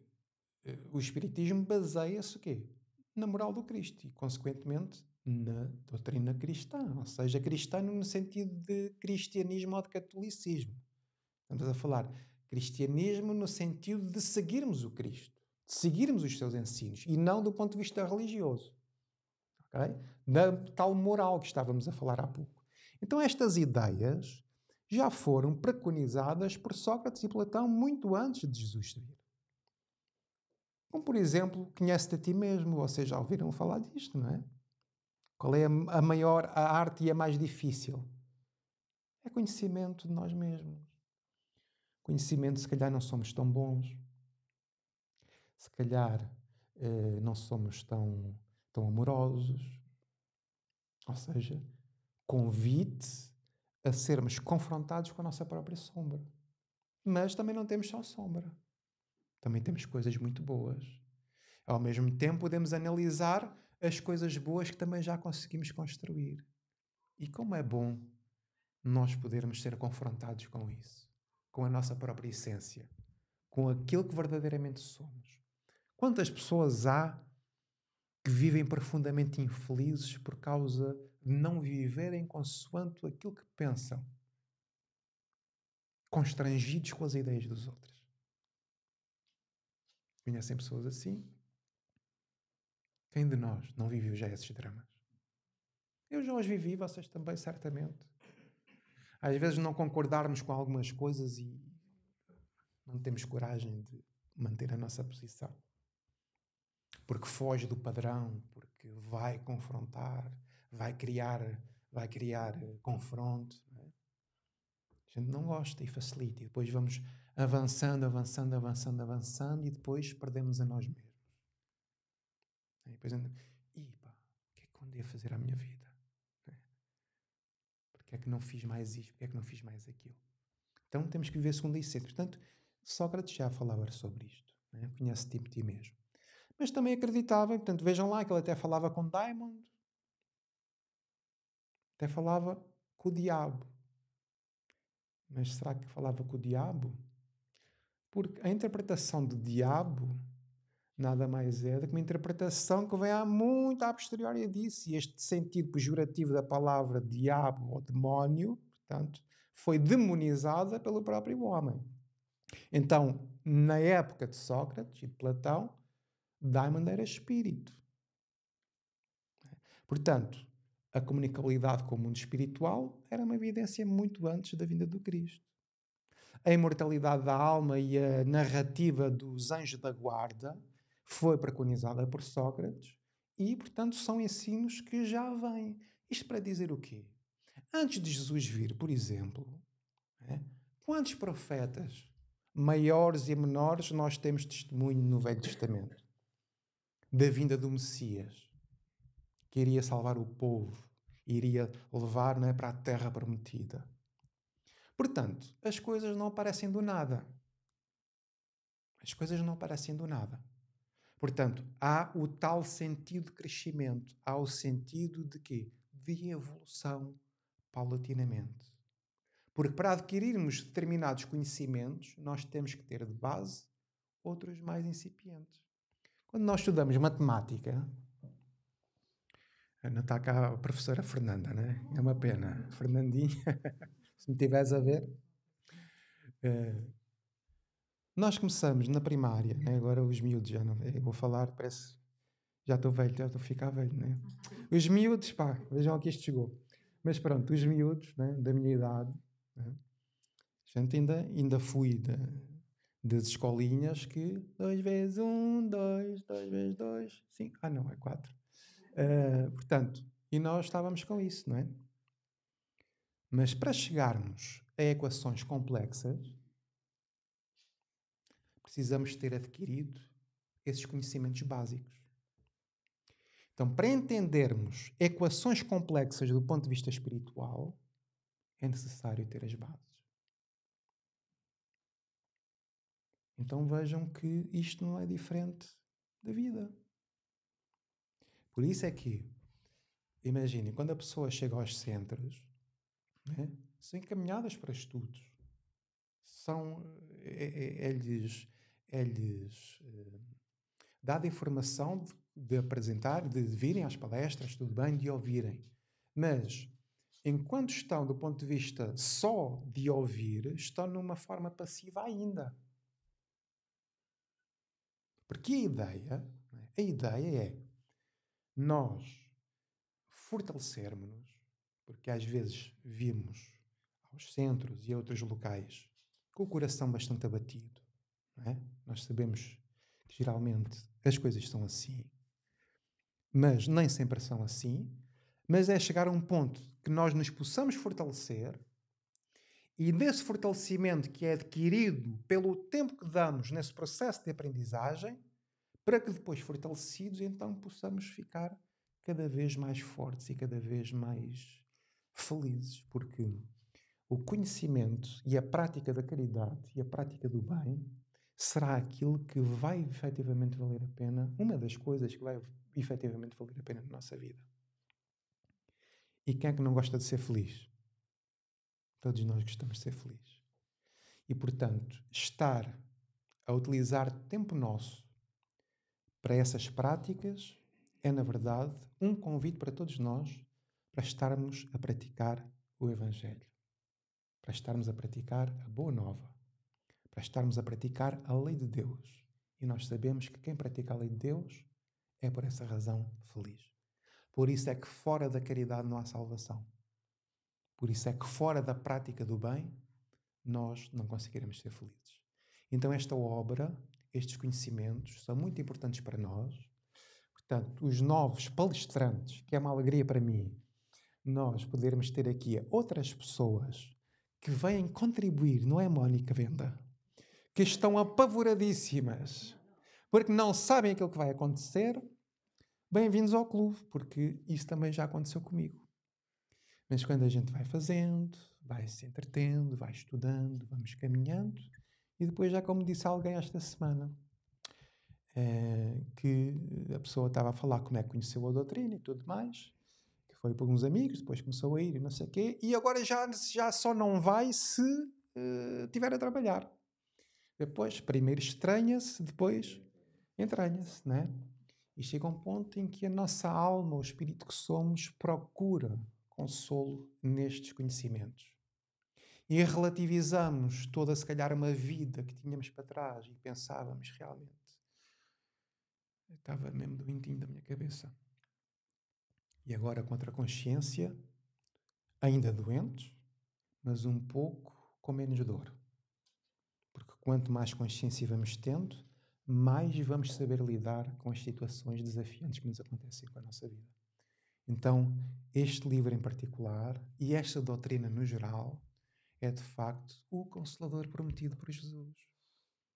o espiritismo baseia-se o quê? Na moral do Cristo e, consequentemente, na doutrina cristã, ou seja, cristã no sentido de cristianismo ou de catolicismo. Estamos a falar cristianismo no sentido de seguirmos o Cristo, de seguirmos os seus ensinos e não do ponto de vista religioso. Okay? Da tal moral que estávamos a falar há pouco. Então estas ideias já foram preconizadas por Sócrates e Platão muito antes de Jesus vir. Como, por exemplo, conhece-te a ti mesmo. Vocês já ouviram falar disto, não é? Qual é a maior a arte e a mais difícil? É conhecimento de nós mesmos. Conhecimento, se calhar, não somos tão bons. Se calhar, não somos tão amorosos. Ou seja, convite a sermos confrontados com a nossa própria sombra. Mas também não temos só sombra. Também temos coisas muito boas. Ao mesmo tempo, podemos analisar as coisas boas que também já conseguimos construir. E como é bom nós podermos ser confrontados com isso, com a nossa própria essência, com aquilo que verdadeiramente somos. Quantas pessoas há que vivem profundamente infelizes por causa de não viverem consoante aquilo que pensam, constrangidos com as ideias dos outros? Conhecem pessoas assim? Quem de nós não viveu já esses dramas? Eu já os vivi, vocês também, certamente. Às vezes não concordarmos com algumas coisas e não temos coragem de manter a nossa posição. Porque foge do padrão, porque vai confrontar, vai criar confronto. Não é? A gente não gosta e facilita. E depois vamos avançando e depois perdemos a nós mesmos. E depois andamos, o que é que eu andei a fazer à minha vida? Porque é que não fiz mais isto? Porque é que não fiz mais aquilo? Então temos que viver segundo isso. Portanto, Sócrates já falava sobre isto. Né? Conhece-te por ti mesmo. Mas também acreditava, portanto, vejam lá que ele até falava com Diamond, até falava com o diabo. Mas será que falava com o diabo? Porque a interpretação de diabo nada mais é do que uma interpretação que vem há muito a posteriori disso. E este sentido pejorativo da palavra diabo ou demónio, portanto, foi demonizada pelo próprio homem. Então, na época de Sócrates e de Platão, Diamond era espírito. Portanto, a comunicabilidade com o mundo espiritual era uma evidência muito antes da vinda do Cristo. A imortalidade da alma e a narrativa dos anjos da guarda foi preconizada por Sócrates e, portanto, são ensinos que já vêm. Isto para dizer o quê? Antes de Jesus vir, por exemplo, quantos profetas, maiores e menores, nós temos testemunho no Velho Testamento? Da vinda do Messias, que iria salvar o povo, iria levar para a terra prometida. Portanto, as coisas não aparecem do nada. As coisas não aparecem do nada. Portanto, há o tal sentido de crescimento, há o sentido de quê? De evolução paulatinamente. Porque para adquirirmos determinados conhecimentos, nós temos que ter de base outros mais incipientes. Quando nós estudamos matemática, não está cá a professora Fernanda, né? É uma pena. Fernandinha, se me estiveres a ver. Nós começamos na primária, né? Agora os miúdos já não. Eu vou falar, parece. Já estou velho, já estou a ficar velho, né? Os miúdos, pá, vejam aqui isto chegou. Mas pronto, os miúdos, né, da minha idade, né? A gente ainda fui das escolinhas que 2 vezes 1, 2, 2 vezes 2, 5. Ah, não, é 4. Portanto, e nós estávamos com isso, não é? Mas para chegarmos a equações complexas, precisamos ter adquirido esses conhecimentos básicos. Então, para entendermos equações complexas do ponto de vista espiritual, é necessário ter as bases. Então vejam que isto não é diferente da vida. Por isso é que, imaginem, quando a pessoa chega aos centros, né, são encaminhadas para estudos. É-lhes dada informação de apresentar, de virem às palestras, tudo bem, de ouvirem. Mas, enquanto estão do ponto de vista só de ouvir, estão numa forma passiva ainda. Porque a ideia é nós fortalecermos-nos, porque às vezes vimos aos centros e a outros locais com o coração bastante abatido. Não é? Nós sabemos que geralmente as coisas são assim, mas nem sempre são assim, mas é chegar a um ponto que nós nos possamos fortalecer e desse fortalecimento que é adquirido pelo tempo que damos nesse processo de aprendizagem, para que depois fortalecidos então possamos ficar cada vez mais fortes e cada vez mais felizes, porque o conhecimento e a prática da caridade e a prática do bem será aquilo que vai efetivamente valer a pena, uma das coisas que vai efetivamente valer a pena na nossa vida. E quem é que não gosta de ser feliz? Todos nós gostamos de ser felizes. E, portanto, estar a utilizar tempo nosso para essas práticas é, na verdade, um convite para todos nós para estarmos a praticar o Evangelho, para estarmos a praticar a Boa Nova, para estarmos a praticar a lei de Deus. E nós sabemos que quem pratica a lei de Deus é, por essa razão, feliz. Por isso é que fora da caridade não há salvação. Por isso é que fora da prática do bem, nós não conseguiremos ser felizes. Então esta obra, estes conhecimentos, são muito importantes para nós. Portanto, os novos palestrantes, que é uma alegria para mim, nós podermos ter aqui outras pessoas que vêm contribuir, não é, Mónica Venda? Que estão apavoradíssimas, porque não sabem aquilo que vai acontecer. Bem-vindos ao clube, porque isso também já aconteceu comigo. Mas quando a gente vai fazendo, vai se entretendo, vai estudando, vamos caminhando, e depois, já como disse alguém esta semana, que a pessoa estava a falar como é que conheceu a doutrina e tudo mais, que foi por uns amigos, depois começou a ir e não sei o quê, e agora já só não vai se estiver a trabalhar. Depois, primeiro estranha-se, depois entranha-se, não é? E chega um ponto em que a nossa alma, o espírito que somos, procura consolo nestes conhecimentos. E relativizamos toda, se calhar, uma vida que tínhamos para trás e pensávamos realmente. Eu estava mesmo doentinho da minha cabeça. E agora, contra a consciência, ainda doentes, mas um pouco com menos dor. Porque quanto mais consciência vamos tendo, mais vamos saber lidar com as situações desafiantes que nos acontecem com a nossa vida. Então, este livro em particular e esta doutrina no geral é de facto o Consolador prometido por Jesus.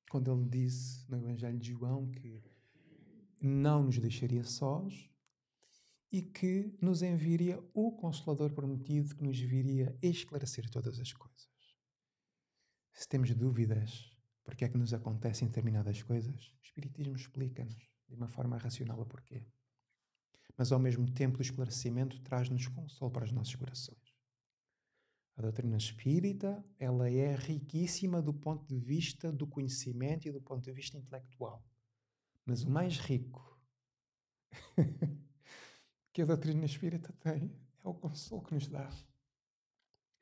Quando ele disse no Evangelho de João que não nos deixaria sós e que nos enviaria o Consolador prometido que nos viria esclarecer todas as coisas. Se temos dúvidas porque é que nos acontecem determinadas coisas, o Espiritismo explica-nos de uma forma racional o porquê. Mas ao mesmo tempo o esclarecimento traz-nos consolo para os nossos corações. A doutrina espírita, ela é riquíssima do ponto de vista do conhecimento e do ponto de vista intelectual. Mas o mais rico que a doutrina espírita tem é o consolo que nos dá.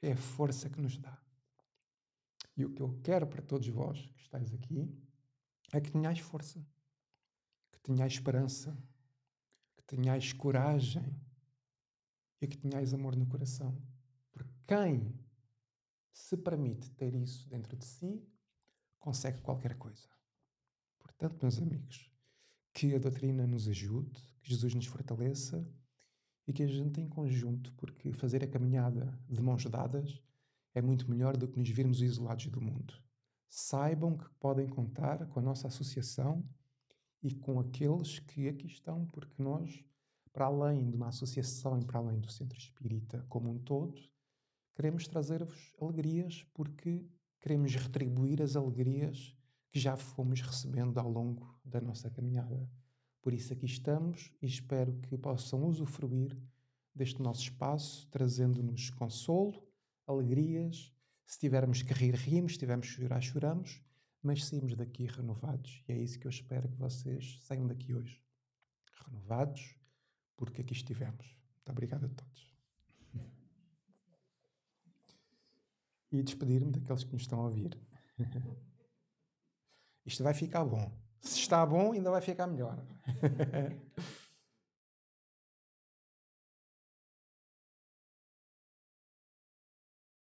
É a força que nos dá. E o que eu quero para todos vós que estáis aqui é que tenhais força, que tenhais esperança, que tenhais coragem e que tenhais amor no coração. Porque quem se permite ter isso dentro de si, consegue qualquer coisa. Portanto, meus amigos, que a doutrina nos ajude, que Jesus nos fortaleça e que a gente em conjunto, porque fazer a caminhada de mãos dadas é muito melhor do que nos virmos isolados do mundo. Saibam que podem contar com a nossa associação e com aqueles que aqui estão, porque nós, para além de uma associação e para além do Centro Espírita como um todo, queremos trazer-vos alegrias porque queremos retribuir as alegrias que já fomos recebendo ao longo da nossa caminhada. Por isso aqui estamos e espero que possam usufruir deste nosso espaço, trazendo-nos consolo, alegrias. Se tivermos que rir, rimos, se tivermos que chorar, choramos, mas saímos daqui renovados. E é isso que eu espero que vocês saiam daqui hoje. Renovados, porque aqui estivemos. Muito obrigado a todos. E despedir-me daqueles que nos estão a ouvir. Isto vai ficar bom. Se está bom, ainda vai ficar melhor.